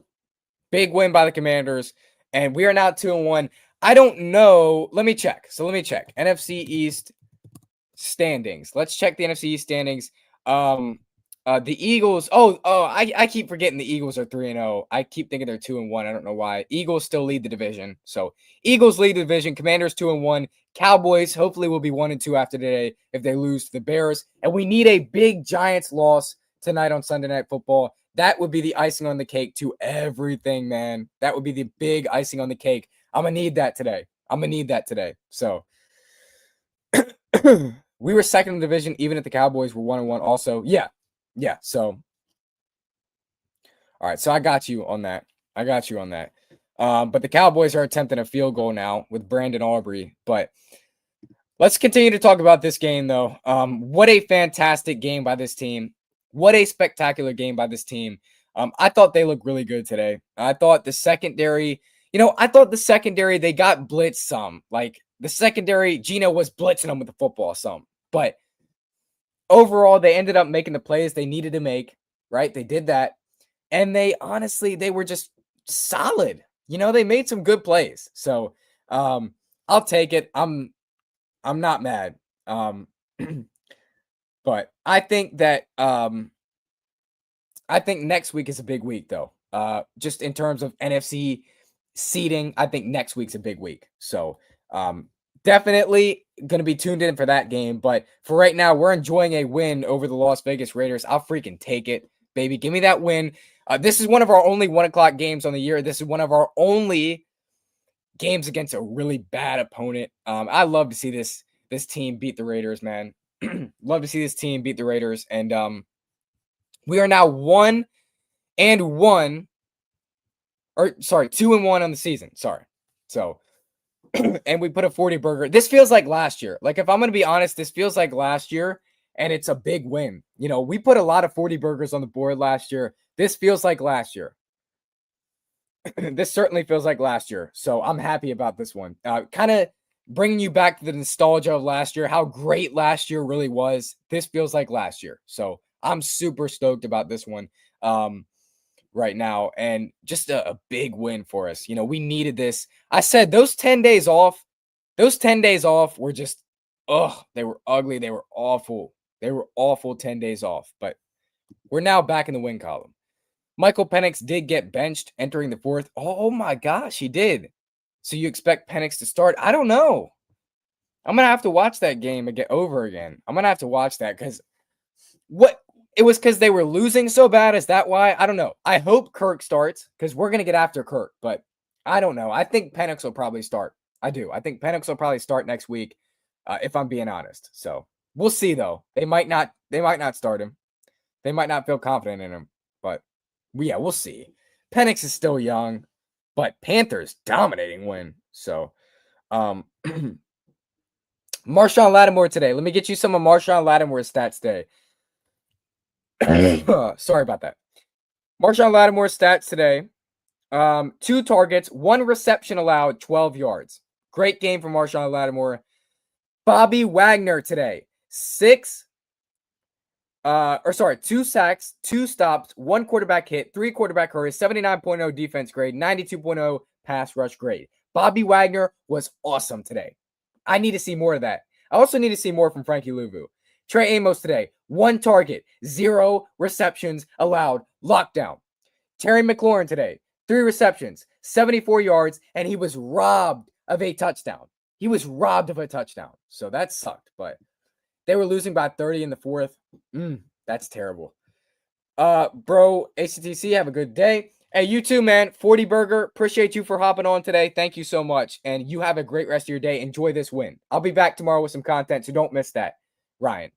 Big win by the Commanders. And we are now 2-1. I don't know. Let me check. NFC East standings. Let's check the NFC East standings. The Eagles. I keep forgetting the Eagles are 3-0. I keep thinking they're 2-1. I don't know why. Eagles still lead the division. So Eagles lead the division. Commanders 2-1. Cowboys hopefully will be 1-2 after today if they lose to the Bears. And we need a big Giants loss tonight on Sunday Night Football. That would be the icing on the cake to everything, man. That would be the big icing on the cake. I'm going to need that today. So we were second in the division, even if the Cowboys were 1-1 also. Yeah. So, all right. So I got you on that. But the Cowboys are attempting a field goal now with Brandon Aubrey. But let's continue to talk about this game, though. What a fantastic game by this team. What a spectacular game by this team. I thought they looked really good today. I thought the secondary, they got blitzed some. Like the secondary, Gino was blitzing them with the football some. But overall, they ended up making the plays they needed to make, right? They did that. And they were just solid. They made some good plays. So I'll take it. I'm not mad. But I think that next week is a big week, though. Just in terms of NFC seeding, I think next week's a big week. So definitely going to be tuned in for that game. But for right now, we're enjoying a win over the Las Vegas Raiders. I'll freaking take it, baby. Give me that win. This is one of our only 1:00 games on the year. This is one of our only games against a really bad opponent. I love to see this team beat the Raiders, man. Love to see this team beat the Raiders. And we are now 1-1, or 2-1 on the season. Sorry. So, and we put a 40 burger. This feels like last year. Like, if I'm going to be honest, this feels like last year, and it's a big win. We put a lot of 40 burgers on the board last year. This feels like last year. This certainly feels like last year. So I'm happy about this one. Kind of bringing you back to the nostalgia of last year, how great last year really was. This feels like last year. So I'm super stoked about this one right now. And just a big win for us. We needed this. I said those 10 days off were just, they were ugly. They were awful. 10 days off. But we're now back in the win column. Michael Penix did get benched entering the fourth. Oh my gosh, he did. So you expect Penix to start? I don't know. I'm going to have to watch that game over again. I'm going to have to watch that because it was because they were losing so bad. Is that why? I don't know. I hope Kirk starts because we're going to get after Kirk, but I don't know. I think Penix will probably start. I do. I think Penix will probably start next week if I'm being honest. So we'll see though. They might not start him. They might not feel confident in him, but yeah, we'll see. Penix is still young, but Panthers dominating win. So, Marshawn Lattimore today. Let me get you some of Marshawn Lattimore's stats today. Sorry about that. Marshawn Lattimore's stats today. 2 targets, 1 reception allowed, 12 yards. Great game from Marshawn Lattimore. Bobby Wagner today. 2 sacks, 2 stops, 1 quarterback hit, 3 quarterback hurries, 79.0 defense grade, 92.0 pass rush grade. Bobby Wagner was awesome today. I need to see more of that. I also need to see more from Frankie Louvu. Trey Amos today, 1 target, 0 receptions allowed, lockdown. Terry McLaurin today, 3 receptions, 74 yards, and he was robbed of a touchdown. So that sucked, but they were losing by 30 in the 4th. That's terrible. Bro, ACTC, have a good day. Hey, you too, man. 40 Burger, appreciate you for hopping on today. Thank you so much. And you have a great rest of your day. Enjoy this win. I'll be back tomorrow with some content, so don't miss that, Ryan.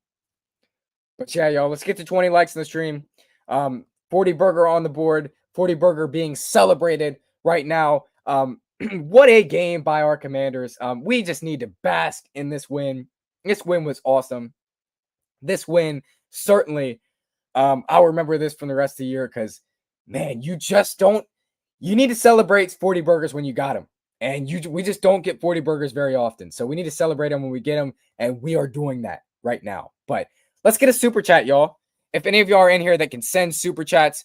But yeah, y'all, let's get to 20 likes in the stream. 40 Burger on the board. 40 Burger being celebrated right now. What a game by our Commanders. We just need to bask in this win. This win was awesome. This win, certainly, I'll remember this from the rest of the year because, man, you need to celebrate 40 Burgers when you got them. And we just don't get 40 Burgers very often. So we need to celebrate them when we get them. And we are doing that right now. But let's get a super chat, y'all. If any of y'all are in here that can send super chats,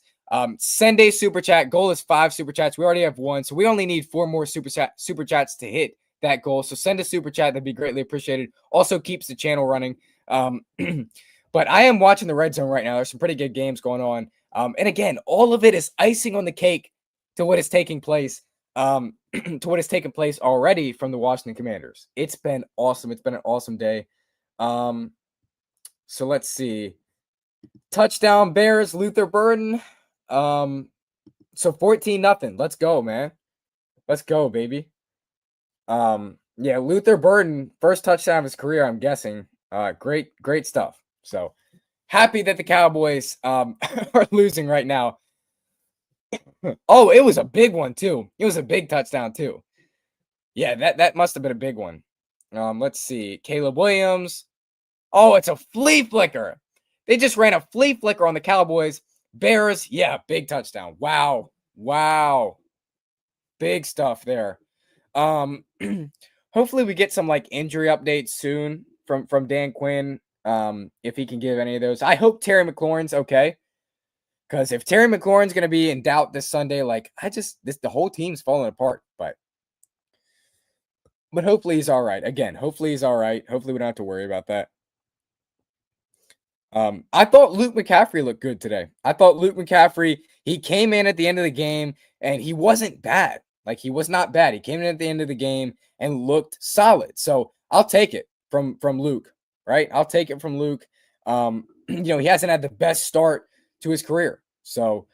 send a super chat. Goal is 5 super chats. We already have 1. So we only need 4 more super chats to hit that goal. So send a super chat. That'd be greatly appreciated. Also keeps the channel running. But I am watching the red zone right now. There's some pretty good games going on. And again, all of it is icing on the cake to what is taking place, already from the Washington Commanders. It's been awesome. It's been an awesome day. So let's see. Touchdown Bears, Luther Burden. So 14-0. Let's go, man. Let's go, baby. Yeah, Luther Burden, first touchdown of his career, I'm guessing. Great stuff. So happy that the Cowboys are losing right now. Oh, it was a big one too. It was a big touchdown too. Yeah, that must have been a big one. Let's see. Caleb Williams. Oh, it's a flea flicker. They just ran a flea flicker on the Cowboys. Bears, yeah, big touchdown. Wow. Big stuff there. Hopefully we get some like injury updates soon from Dan Quinn. If he can give any of those. I hope Terry McLaurin's okay. Because if Terry McLaurin's going to be in doubt this Sunday, like the whole team's falling apart. But hopefully he's all right. Again, hopefully he's all right. Hopefully we don't have to worry about that. I thought Luke McCaffrey looked good today. I thought Luke McCaffrey, he came in at the end of the game and he wasn't bad. Like he was not bad. He came in at the end of the game and looked solid. So I'll take it from Luke, right? I'll take it from Luke. He hasn't had the best start to his career. So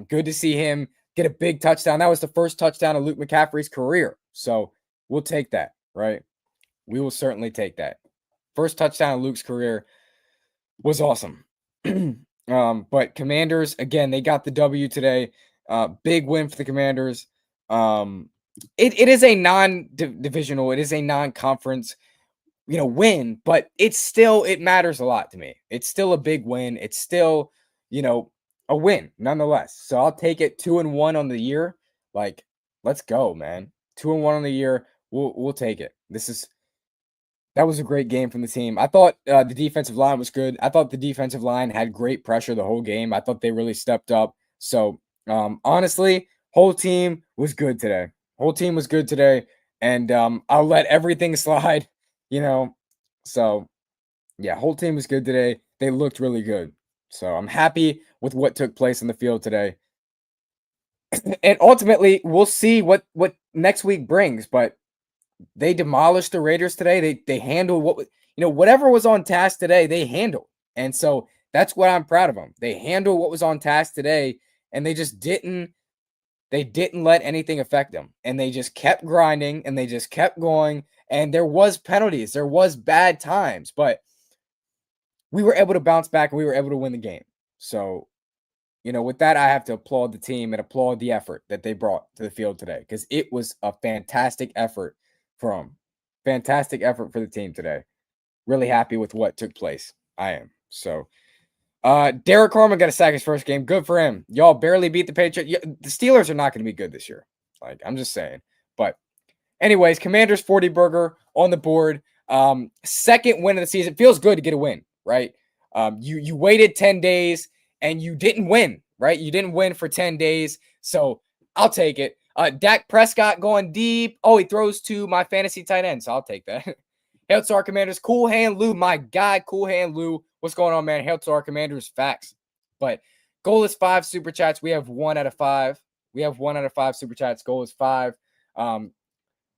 good to see him get a big touchdown. That was the first touchdown of Luke McCaffrey's career. So we'll take that, right? We will certainly take that. First touchdown of Luke's career was awesome. But Commanders, again, they got the W today. Big win for the Commanders. It is a non-divisional, it is a non-conference, win, but it matters a lot to me. It's still a big win. It's still, a win nonetheless. So I'll take it. 2-1 on the year. Like, let's go, man. 2-1 on the year. We'll take it. That was a great game from the team. I thought the defensive line was good. I thought the defensive line had great pressure the whole game. I thought they really stepped up. So, honestly, whole team was good today. And I'll let everything slide, So, yeah, whole team was good today. They looked really good. So, I'm happy with what took place on the field today. And ultimately, we'll see what next week brings, but they demolished the Raiders today. They handled whatever was on task today, they handled. And so that's what I'm proud of them. They handled what was on task today, and they just didn't let anything affect them. And they just kept grinding, and they just kept going. And there was penalties. There was bad times, but we were able to bounce back, and we were able to win the game. So, with that, I have to applaud the team and applaud the effort that they brought to the field today because it was a fantastic effort from fantastic effort for the team today. Really happy with what took place. I am. So Derek Carman got a sack his first game. Good for him. Y'all barely beat the Patriots. The Steelers are not going to be good this year. Like, I'm just saying. But anyways, Commanders 40 burger on the board. Second win of the season. Feels good to get a win, right? You waited 10 days and you didn't win, right? You didn't win for 10 days. So I'll take it. Dak Prescott going deep. Oh, he throws to my fantasy tight end. So I'll take that. Hail to our Commanders. Cool Hand Lou, my guy. Cool Hand Lou. What's going on, man? Hail to our Commanders. Facts. But goal is 5 super chats. We have 1 out of 5. We have 1 out of 5 super chats. Goal is 5.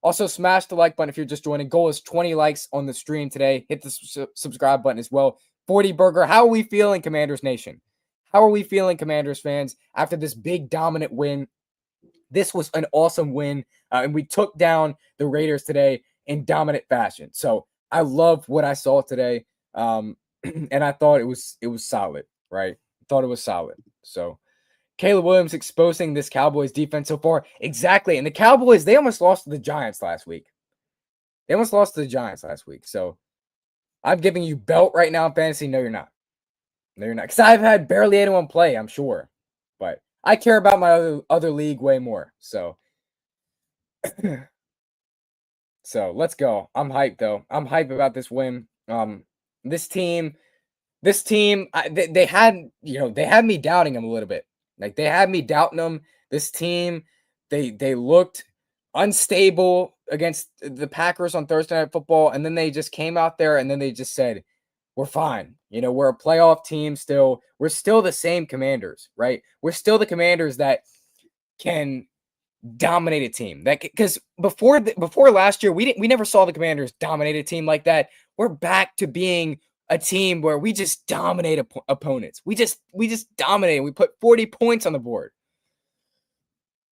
Also, smash the like button if you're just joining. Goal is 20 likes on the stream today. Hit the subscribe button as well. 40 burger. How are we feeling, Commanders Nation? How are we feeling, Commanders fans, after this big dominant win? This was an awesome win, and we took down the Raiders today in dominant fashion. So I love what I saw today, and I thought it was solid, right? I thought it was solid. So Caleb Williams exposing this Cowboys defense so far. Exactly. And the Cowboys, they almost lost to the Giants last week. So I'm giving you belt right now in fantasy. No, you're not. Because I've had barely anyone play, I'm sure. But I care about my other league way more. So let's go. I'm hyped, though. I'm hyped about this win. This team, they had me doubting them a little bit. Like, they had me doubting them. This team, they looked unstable against the Packers on Thursday Night Football, and then they just came out there and then they just said, we're fine. We're a playoff team still. We're still the same Commanders, right? We're still the Commanders that can dominate a team. That because before last year, we never saw the Commanders dominate a team like that. We're back to being a team where we just dominate opponents. We just dominate. We put 40 points on the board.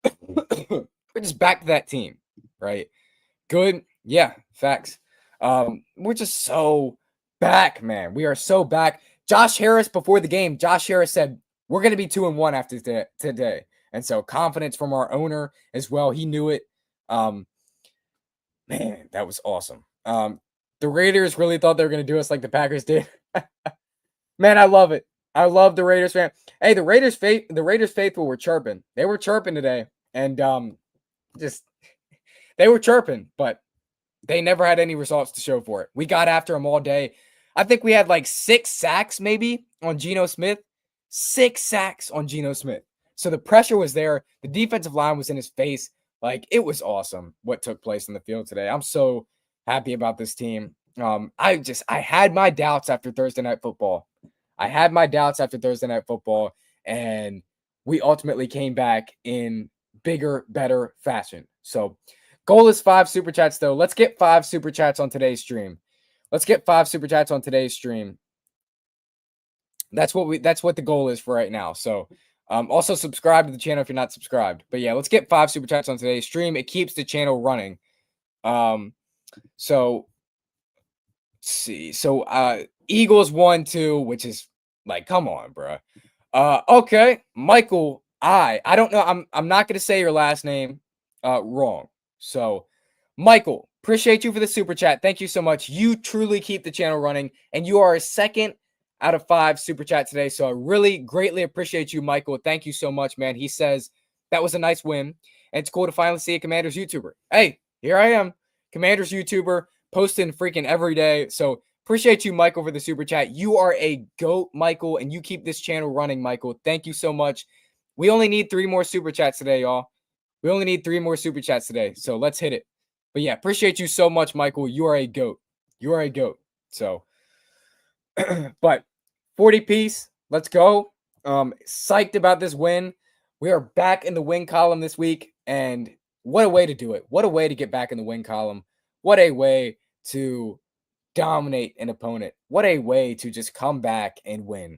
We're just back to that team, right? Good. Yeah, facts. We're just so back, man. We are so back. Josh Harris, before the game, Josh Harris said, we're going to be 2-1 after today. And so confidence from our owner as well. He knew it. Man, that was awesome. The Raiders really thought they were going to do us like the Packers did. Man, I love it. I love the Raiders fan. Hey, the Raiders faithful were chirping. They were chirping today. And they were chirping, but they never had any results to show for it. We got after them all day. I think we had like 6 sacks maybe on Geno Smith. 6 sacks on Geno Smith. So the pressure was there. The defensive line was in his face. Like, it was awesome what took place in the field today. I'm so happy about this team. I had my doubts after Thursday Night Football. And we ultimately came back in bigger, better fashion. So goal is 5 super chats, though. Let's get 5 super chats on today's stream. That's what the goal is for right now. So also subscribe to the channel if you're not subscribed. But yeah, let's get 5 super chats on today's stream. It keeps the channel running. So let's see. So Eagles 1-2, which is like, come on, bro. Okay, Michael. I don't know. I'm not gonna say your last name wrong. So Michael, appreciate you for the super chat. Thank you so much. You truly keep the channel running, and you are a 2nd out of 5 super chat today. So I really greatly appreciate you, Michael. Thank you so much, man. He says that was a nice win, and it's cool to finally see a Commanders YouTuber. Hey, here I am, Commanders YouTuber, posting freaking every day. So appreciate you, Michael, for the super chat. You are a GOAT, Michael, and you keep this channel running, Michael. Thank you so much. We only need 3 more super chats today, y'all. We only need 3 more super chats today. So let's hit it. But yeah, appreciate you so much, Michael. You are a GOAT. So, but 40 piece, let's go. Psyched about this win. We are back in the win column this week. And what a way to do it. What a way to get back in the win column. What a way to dominate an opponent. What a way to just come back and win.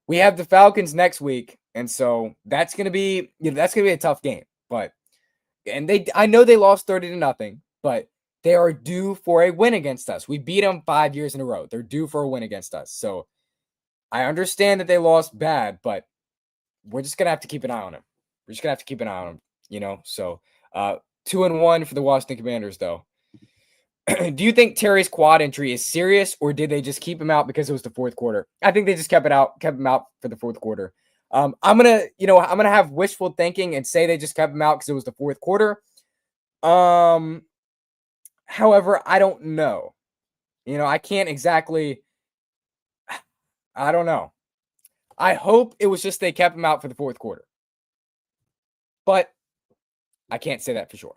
We have the Falcons next week, and so that's gonna be a tough game. But I know they lost 30-0, but they are due for a win against us. We beat them 5 years in a row. They're due for a win against us. So I understand that they lost bad, but we're just gonna have to keep an eye on them. So 2-1 for the Washington Commanders, though. Do you think Terry's quad injury is serious, or did they just keep him out because it was the fourth quarter? I think they just kept him out for the fourth quarter. I'm gonna have wishful thinking and say they just kept him out because it was the fourth quarter. However, I don't know. I can't exactly. I don't know. I hope it was just they kept him out for the fourth quarter, but I can't say that for sure.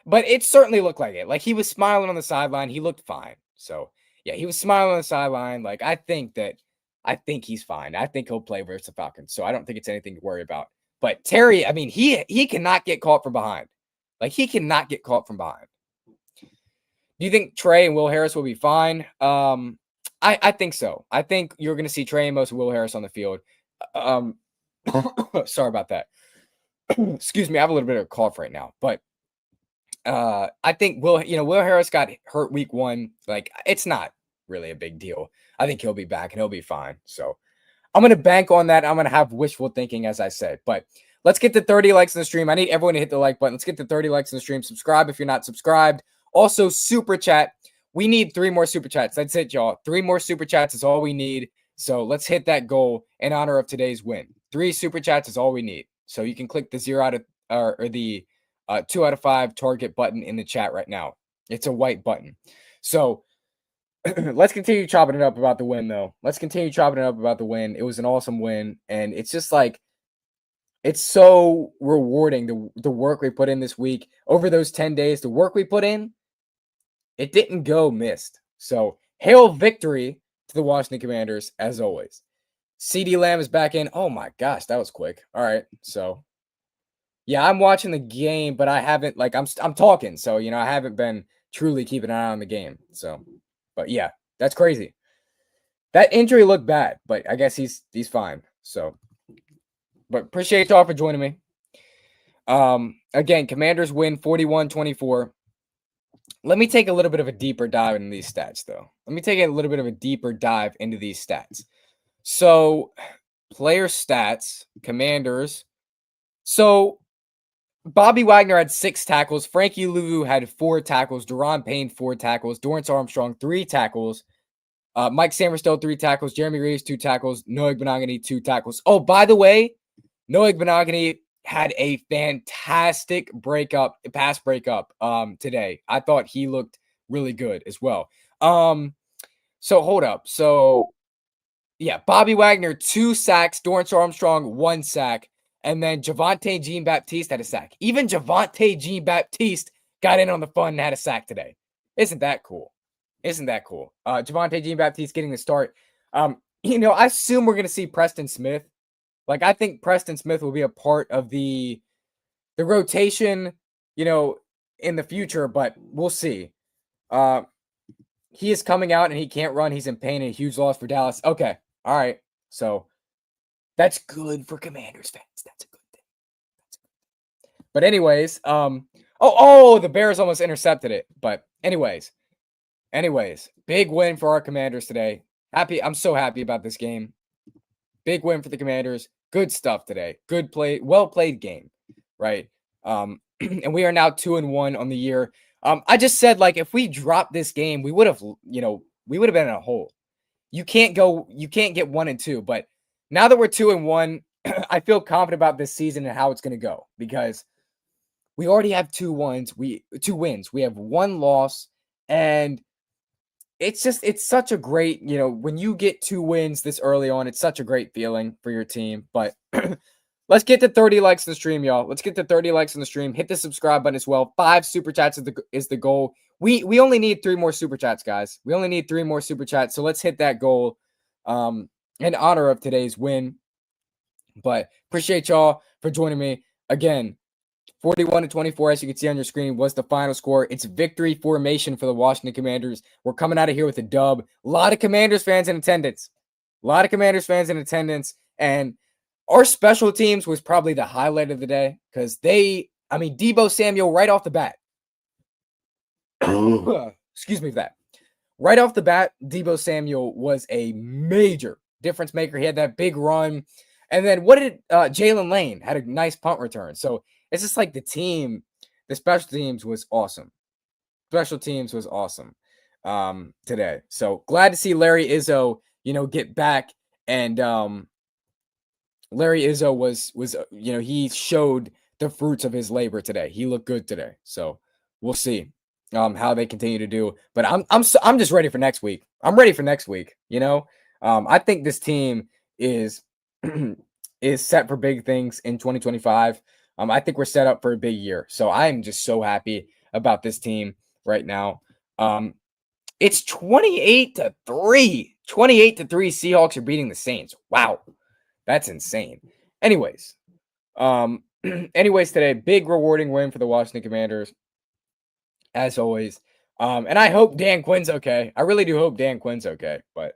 But it certainly looked like it. Like, he was smiling on the sideline. He looked fine. So, yeah, he was smiling on the sideline. Like, I think he's fine. I think he'll play versus the Falcons. So I don't think it's anything to worry about. But Terry, I mean, he cannot get caught from behind. Like, he cannot get caught from behind. Do you think Trey and Will Harris will be fine? I think so. I think you're going to see Trey Amos and Will Harris on the field. Sorry about that. Excuse me. I have a little bit of a cough right now, but I think Will Harris got hurt week 1. Like, it's not really a big deal. I think he'll be back and he'll be fine. So I'm going to bank on that. I'm going to have wishful thinking, as I said. But let's get to 30 likes in the stream. I need everyone to hit the like button. Let's get to 30 likes in the stream. Subscribe if you're not subscribed. Also, super chat. We need 3 more super chats. That's it, y'all. 3 more super chats is all we need. So let's hit that goal in honor of today's win. 3 super chats is all we need. So you can click the 0 out of or the 2 out of 5 target button in the chat right now. It's a white button. So let's continue chopping it up about the win, though. Let's continue chopping it up about the win. It was an awesome win, and it's just like, it's so rewarding, the work we put in this week. Over those 10 days, the work we put in, it didn't go missed. So hail victory to the Washington Commanders, as always. CeeDee Lamb is back in. Oh my gosh, that was quick. All right, so yeah, I'm watching the game, but I haven't, like, I'm talking, so I haven't been truly keeping an eye on the game. So, but yeah, that's crazy. That injury looked bad, but I guess he's fine. So, but appreciate y'all for joining me. Again, Commanders win 41-24. Let me take a little bit of a deeper dive into these stats, though. Let me take a little bit of a deeper dive into these stats. So, player stats, Commanders. So, Bobby Wagner had 6 tackles. Frankie Louvu had 4 tackles. Deron Payne, 4 tackles. Dorrance Armstrong, 3 tackles. Mike Sammerstell, 3 tackles. Jeremy Reeves, 2 tackles. Noah Benogany, 2 tackles. Oh, by the way, Noah Benogany had a fantastic pass breakup today. I thought he looked really good as well. So hold up. So yeah, Bobby Wagner, 2 sacks. Dorrance Armstrong, 1 sack. And then Javonte Jean-Baptiste had a sack. Even Javonte Jean-Baptiste got in on the fun and had a sack today. Isn't that cool? Javonte Jean-Baptiste getting the start. I assume we're going to see Preston Smith. Like, I think Preston Smith will be a part of the rotation, in the future, but we'll see. He is coming out and he can't run. He's in pain and a huge loss for Dallas. Okay. All right. So that's good for Commanders fans. That's a good thing. But anyways, the Bears almost intercepted it. But anyways, big win for our Commanders today. I'm so happy about this game. Big win for the Commanders. Good stuff today. Good play. Well played game, right? And we are now 2-1 on the year. I just said, like, if we dropped this game, we would have been in a hole. You can't get 1-2, but now that we're 2-1, I feel confident about this season and how it's going to go, because we already have 2 wins. We have 1 loss, and it's such a great, when you get 2 wins this early on, it's such a great feeling for your team. But let's get to 30 likes in the stream, y'all. Let's get to 30 likes in the stream. Hit the subscribe button as well. 5 super chats is the goal. We only need 3 more super chats, guys. We only need 3 more super chats. So let's hit that goal in honor of today's win. But appreciate y'all for joining me. Again, 41-24, as you can see on your screen, was the final score. It's victory formation for the Washington Commanders. We're coming out of here with a dub. A lot of Commanders fans in attendance. And our special teams was probably the highlight of the day, because Deebo Samuel right off the bat. Excuse me for that. Right off the bat, Deebo Samuel was a major difference maker. He had that big run. And then Jalen Lane had a nice punt return. So it's just like the special teams was awesome. special teams was awesome today. So glad to see Larry Izzo, get back. And Larry Izzo was he showed the fruits of his labor today. He looked good today. So we'll see how they continue to do. But I'm just ready for next week. I'm ready for next week. I think this team is is set for big things in 2025. I think we're set up for a big year. So I am just so happy about this team right now. It's 28-3. 28-3 Seahawks are beating the Saints. Wow. That's insane. Anyways, today, big rewarding win for the Washington Commanders, as always. And I hope Dan Quinn's okay. I really do hope Dan Quinn's okay. But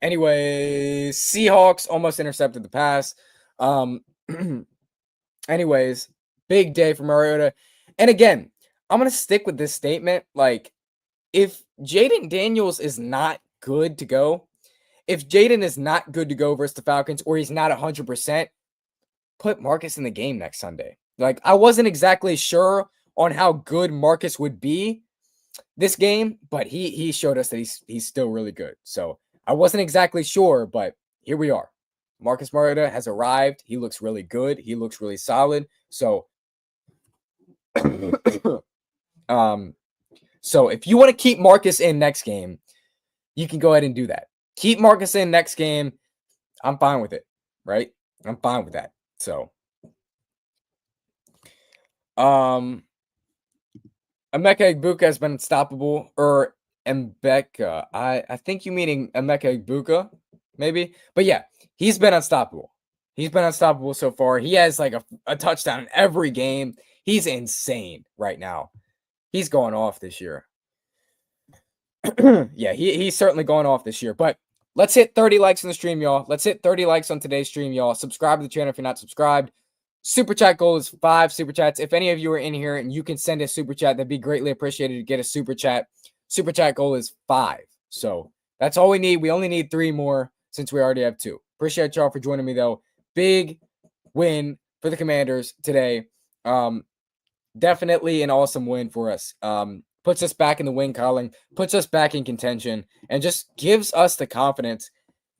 anyways, Seahawks almost intercepted the pass. Anyways, big day for Mariota. And again, I'm going to stick with this statement. Like, if Jaden Daniels is not good to go, if Jaden is not good to go versus the Falcons, or he's not 100%, put Marcus in the game next Sunday. Like, I wasn't exactly sure on how good Marcus would be this game, but he showed us that he's still really good. So I wasn't exactly sure, but here we are. Marcus Mariota has arrived. He looks really good. He looks really solid. So, so if you want to keep Marcus in next game, you can go ahead and do that. Keep Marcus in next game. I'm fine with it, right? I'm fine with that. So, Emeka Egbuka has been unstoppable, or Mbeka. I think you meaning Emeka Egbuka, maybe. But yeah, he's been unstoppable. He's been unstoppable so far. He has like a touchdown in every game. He's insane right now. He's going off this year. Yeah, he's certainly going off this year. But let's hit 30 likes on the stream, y'all. Let's hit 30 likes on today's stream, y'all. Subscribe to the channel if you're not subscribed. Super chat goal is 5 super chats. If any of you are in here and you can send a super chat, that'd be greatly appreciated to get a super chat. Super chat goal is 5. So that's all we need. We only need 3 more since we already have 2. Appreciate y'all for joining me, though. Big win for the Commanders today. Definitely an awesome win for us. Puts us back in the win column, puts us back in contention, and just gives us the confidence.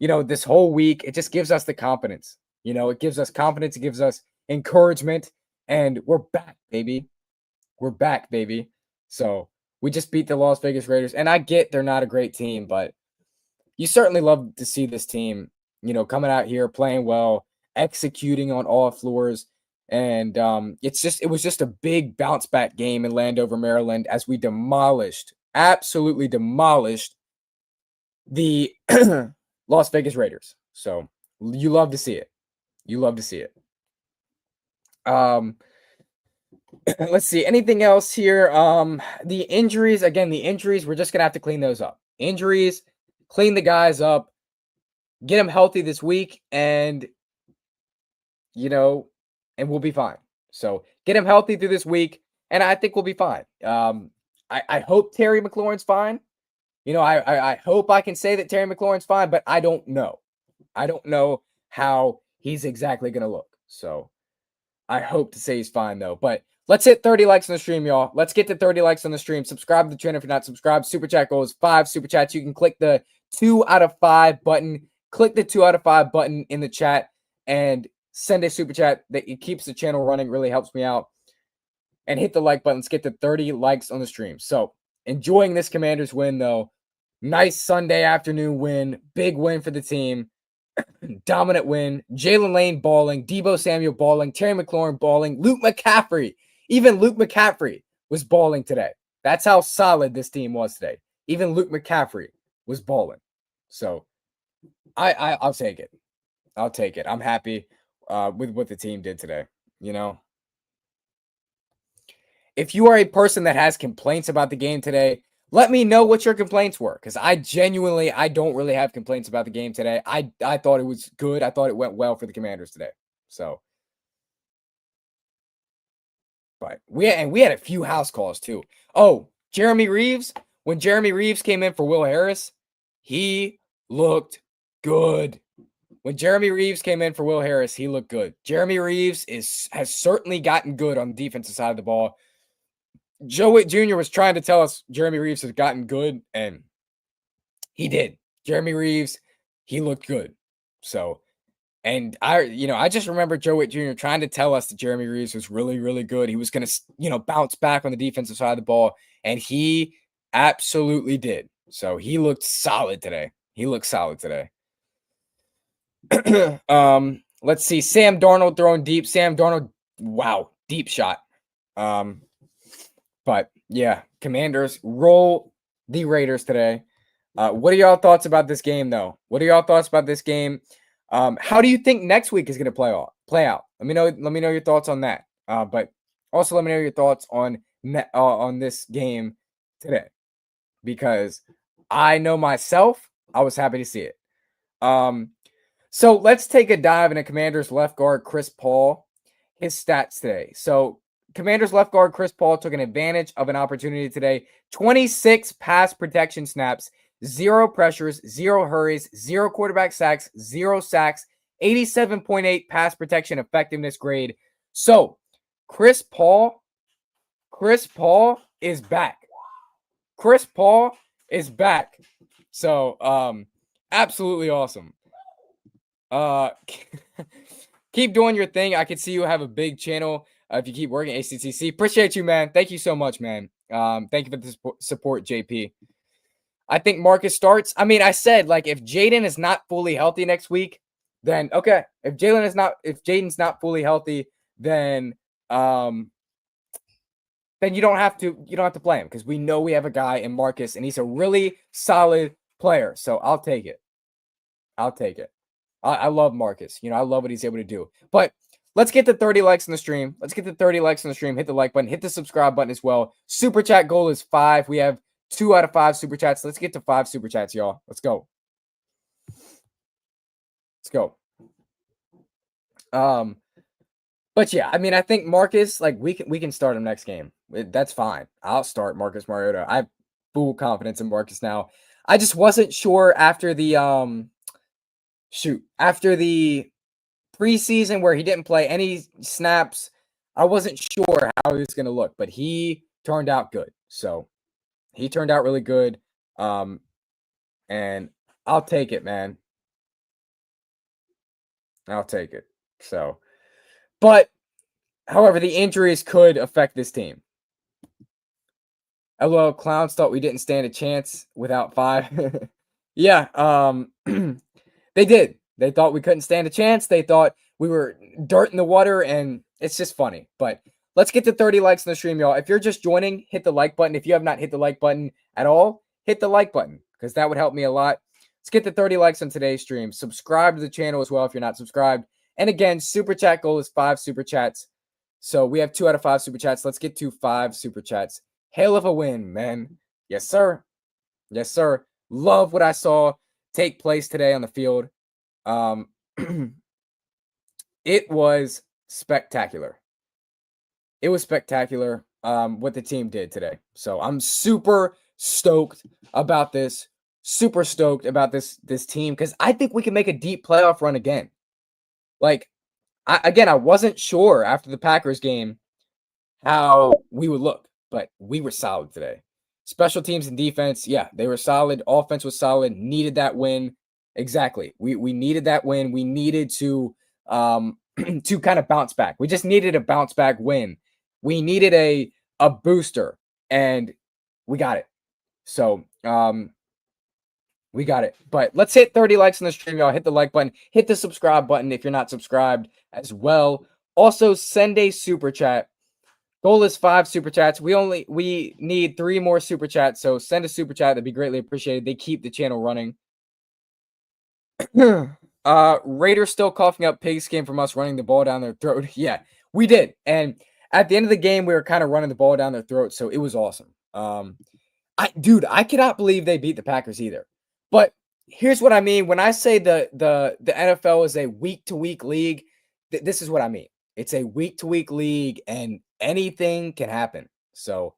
This whole week, it just gives us the confidence. It gives us confidence. It gives us encouragement, and we're back, baby. We're back, baby. So we just beat the Las Vegas Raiders, and I get they're not a great team, but you certainly love to see this team, coming out here, playing well, executing on all floors. And it was just a big bounce back game in Landover, Maryland, as we absolutely demolished the Las Vegas Raiders. So you love to see it. You love to see it. Let's see. Anything else here? The injuries, we're just gonna have to clean those up. Injuries, clean the guys up, get them healthy this week, and and we'll be fine. So get him healthy through this week, and I think we'll be fine. I hope Terry McLaurin's fine. I hope I can say that Terry McLaurin's fine, but I don't know. I don't know how he's exactly going to look. So I hope to say he's fine, though. But let's hit 30 likes on the stream, y'all. Let's get to 30 likes on the stream. Subscribe to the channel if you're not subscribed. Super chat goal is 5 super chats. You can click the 2 out of 5 button. Click the 2 out of 5 button in the chat and send a super chat. That it keeps the channel running, really helps me out. And hit the like button. Let's get to 30 likes on the stream. So enjoying this Commanders win, though. Nice Sunday afternoon win. Big win for the team. Dominant win. Jalen Lane balling. Deebo Samuel balling. Terry McLaurin balling. Luke McCaffrey. Even Luke McCaffrey was balling today. That's how solid this team was today. Even Luke McCaffrey was balling. So I'll take it. I'll take it. I'm happy with what the team did today. If you are a person that has complaints about the game today, let me know what your complaints were, because I don't really have complaints about the game today. I thought it was good. I thought it went well for the Commanders today. So, but we had a few house calls too. Oh, Jeremy Reeves. When Jeremy Reeves came in for Will Harris, he looked good. When Jeremy Reeves came in for Will Harris, he looked good. Jeremy Reeves has certainly gotten good on the defensive side of the ball. Joe Witt Jr. was trying to tell us Jeremy Reeves has gotten good, and he did. Jeremy Reeves, he looked good. So, and I just remember Joe Witt Jr. trying to tell us that Jeremy Reeves was really, really good. He was going to, bounce back on the defensive side of the ball, and he absolutely did. So he looked solid today. Let's see. Sam Darnold throwing deep. Sam Darnold, wow, deep shot. But yeah, Commanders roll the Raiders today. What are y'all thoughts about this game, though? How do you think next week is going to play out? Let me know your thoughts on that. But also let me know your thoughts on this game today, because I know myself, I was happy to see it. So let's take a dive into Commanders left guard Chris Paul, his stats today. So Commanders left guard Chris Paul took an advantage of an opportunity today. 26 pass protection snaps, 0 pressures, 0 hurries, 0 quarterback sacks, 0 sacks, 87.8 pass protection effectiveness grade. So Chris Paul is back. So absolutely awesome. Keep doing your thing. I can see you have a big channel. If you keep working ACTC, appreciate you, man. Thank you so much, man. Thank you for the support, JP. I think Marcus starts. I mean, I said, like, if Jaden is not fully healthy next week, then okay. If Jaden's not fully healthy, then you don't have to play him, because we know we have a guy in Marcus, and he's a really solid player. So I'll take it. I love Marcus. I love what he's able to do. But let's get to 30 likes on the stream. Hit the like button. Hit the subscribe button as well. Super chat goal is 5. We have 2 out of 5 super chats. Let's get to 5 super chats, y'all. Let's go. But yeah, I mean, I think Marcus, like, we can start him next game. That's fine. I'll start Marcus Mariota. I have full confidence in Marcus now. I just wasn't sure after the preseason where he didn't play any snaps. I wasn't sure how he was going to look, but he turned out good. So he turned out really good. And I'll take it, man. I'll take it. So, but however, the injuries could affect this team. LOL, clowns thought we didn't stand a chance without 5. Yeah, they did. They thought we couldn't stand a chance. They thought we were dirt in the water, and it's just funny. But let's get to 30 likes on the stream, y'all. If you're just joining, hit the like button. If you have not hit the like button at all, hit the like button, because that would help me a lot. Let's get to 30 likes on today's stream. Subscribe to the channel as well if you're not subscribed. And again, super chat goal is 5 super chats. So we have 2 out of 5 super chats. Let's get to 5 super chats. Hail of a win, man. Yes, sir. Love what I saw take place today on the field. It was spectacular. What the team did today. So I'm super stoked about this. This team, because I think we can make a deep playoff run again. Like, I wasn't sure after the Packers game how we would look, but we were solid today. Special teams and defense, yeah, they were solid. Offense was solid. Needed that win. Exactly. We needed that win. We needed to to kind of bounce back. We just needed a bounce back win. We needed a booster, and we got it. So we got it. But let's hit 30 likes on the stream, y'all. Hit the like button. Hit the subscribe button if you're not subscribed as well. Also, send a super chat. Goal is 5 super chats. We need 3 more super chats. So send a super chat. That'd be greatly appreciated. They keep the channel running. Raiders still coughing up pigskin from us running the ball down their throat. Yeah, we did. And at the end of the game, we were kind of running the ball down their throat. So it was awesome. I cannot believe they beat the Packers either. But here's what I mean. When I say the NFL is a week-to-week league, this is what I mean. It's a week-to-week league, and anything can happen. So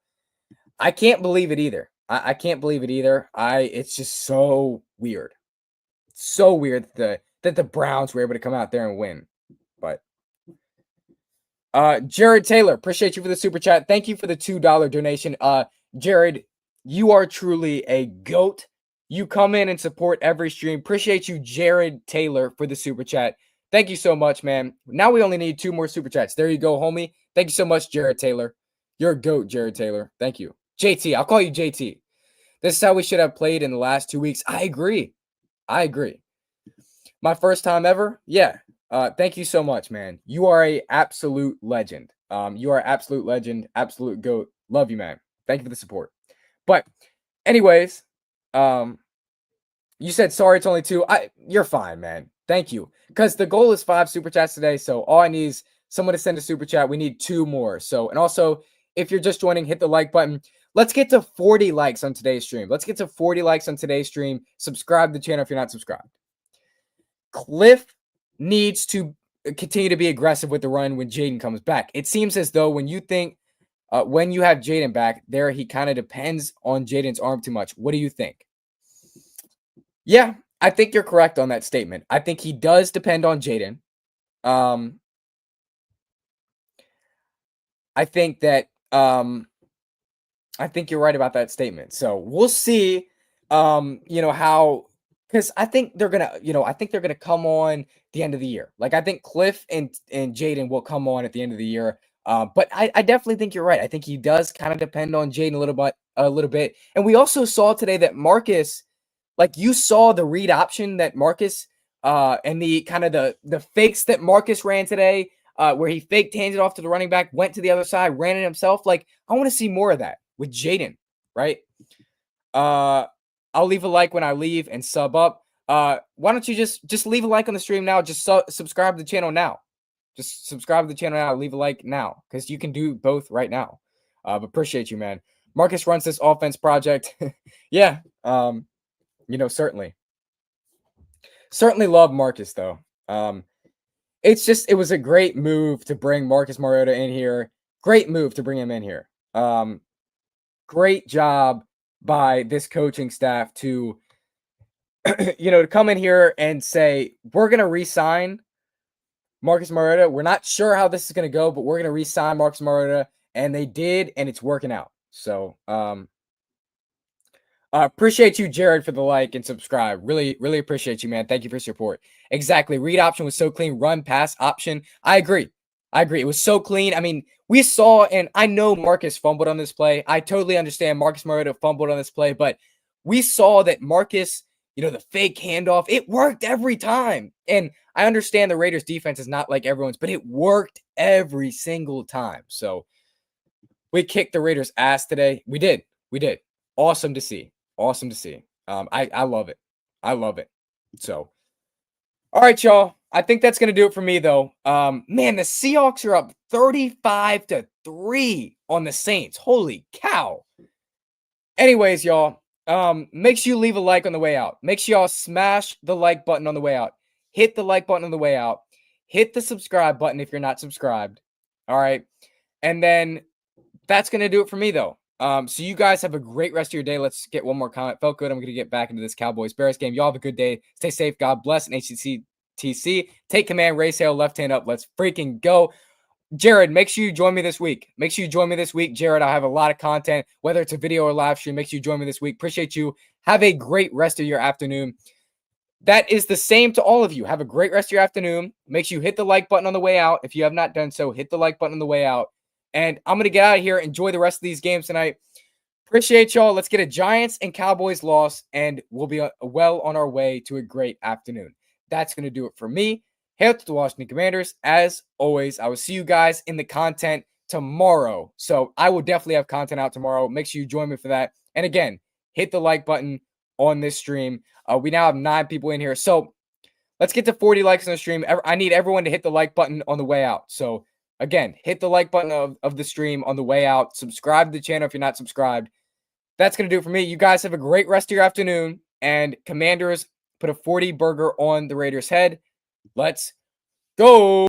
I can't believe it either. I can't believe it either. It's just so weird. So weird that the Browns were able to come out there and win. But Jared Taylor, appreciate you for the super chat. Thank you for the $2 donation. Jared, you are truly a GOAT. You come in and support every stream. Appreciate you, Jared Taylor, for the super chat. Thank you so much, man. Now we only need 2 more super chats. There you go, homie. Thank you so much, Jared Taylor. You're a GOAT, Jared Taylor. Thank you. JT, I'll call you JT. This is how we should have played in the last 2 weeks. I agree. My first time ever? Yeah. Thank you so much, man. You are a absolute legend. You are absolute legend, absolute GOAT. Love you, man. Thank you for the support. But anyways, you said sorry, it's only 2. You're fine, man. Thank you. Because the goal is 5 super chats today. So all I need is someone to send a super chat. We need 2 more. So, and also, if you're just joining, hit the like button. Let's get to 40 likes on today's stream. Subscribe to the channel if you're not subscribed. Cliff needs to continue to be aggressive with the run when Jaden comes back. It seems as though when you have Jaden back there, he kind of depends on Jaden's arm too much. What do you think? Yeah, I think you're correct on that statement. I think he does depend on Jaden. I think you're right about that statement. So we'll see, how, because I think they're gonna come on the end of the year. Like I think Cliff and Jaden will come on at the end of the year. But I definitely think you're right. I think he does kind of depend on Jaden a little bit. And we also saw today that Marcus, like you saw the read option that Marcus, and the kind of the fakes that Marcus ran today, where he faked, handed off to the running back, went to the other side, ran it himself. Like I want to see more of that with Jaden, right? I'll leave a like when I leave and sub up. Why don't you just leave a like on the stream now? Just subscribe to the channel now. Just subscribe to the channel now. Leave a like now because you can do both right now. But appreciate you, man. Marcus runs this offense project. Yeah. Certainly love Marcus though. It was a great move to bring Marcus Mariota in here. Great move to bring him in here. Great job by this coaching staff to, to come in here and say, we're going to re-sign Marcus Mariota. We're not sure how this is going to go, but we're going to re-sign Marcus Mariota. And they did, and it's working out. So, appreciate you, Jared, for the like and subscribe. Really, really appreciate you, man. Thank you for your support. Exactly. Read option was so clean. Run pass option. I agree. It was so clean. I mean, we saw, and I know Marcus fumbled on this play. I totally understand Marcus Mariota fumbled on this play, but we saw that Marcus, the fake handoff, it worked every time. And I understand the Raiders defense is not like everyone's, but it worked every single time. So we kicked the Raiders' ass today. We did. Awesome to see. I love it. So, all right, y'all. I think that's going to do it for me, though. Man, the Seahawks are up 35-3 on the Saints. Holy cow. Anyways, y'all, make sure you leave a like on the way out. Make sure y'all smash the like button on the way out. Hit the like button on the way out. Hit the subscribe button if you're not subscribed. All right. And then that's going to do it for me, though. So you guys have a great rest of your day. Let's get one more comment. Felt good. I'm going to get back into this Cowboys-Bears game. Y'all have a good day. Stay safe. God bless. And HCTC. Take command. Race hail. Left hand up. Let's freaking go. Jared, make sure you join me this week. Jared, I have a lot of content, whether it's a video or live stream. Make sure you join me this week. Appreciate you. Have a great rest of your afternoon. That is the same to all of you. Have a great rest of your afternoon. Make sure you hit the like button on the way out. If you have not done so, hit the like button on the way out. And I'm going to get out of here. Enjoy the rest of these games tonight. Appreciate y'all. Let's get a Giants and Cowboys loss, and we'll be well on our way to a great afternoon. That's going to do it for me. Hail to the Washington Commanders. As always, I will see you guys in the content tomorrow. So I will definitely have content out tomorrow. Make sure you join me for that. And again, hit the like button on this stream. We now have 9 people in here. So let's get to 40 likes on the stream. I need everyone to hit the like button on the way out. So again, hit the like button of the stream on the way out. Subscribe to the channel if you're not subscribed. That's going to do it for me. You guys have a great rest of your afternoon. And Commanders put a 40 burger on the Raiders' head. Let's go.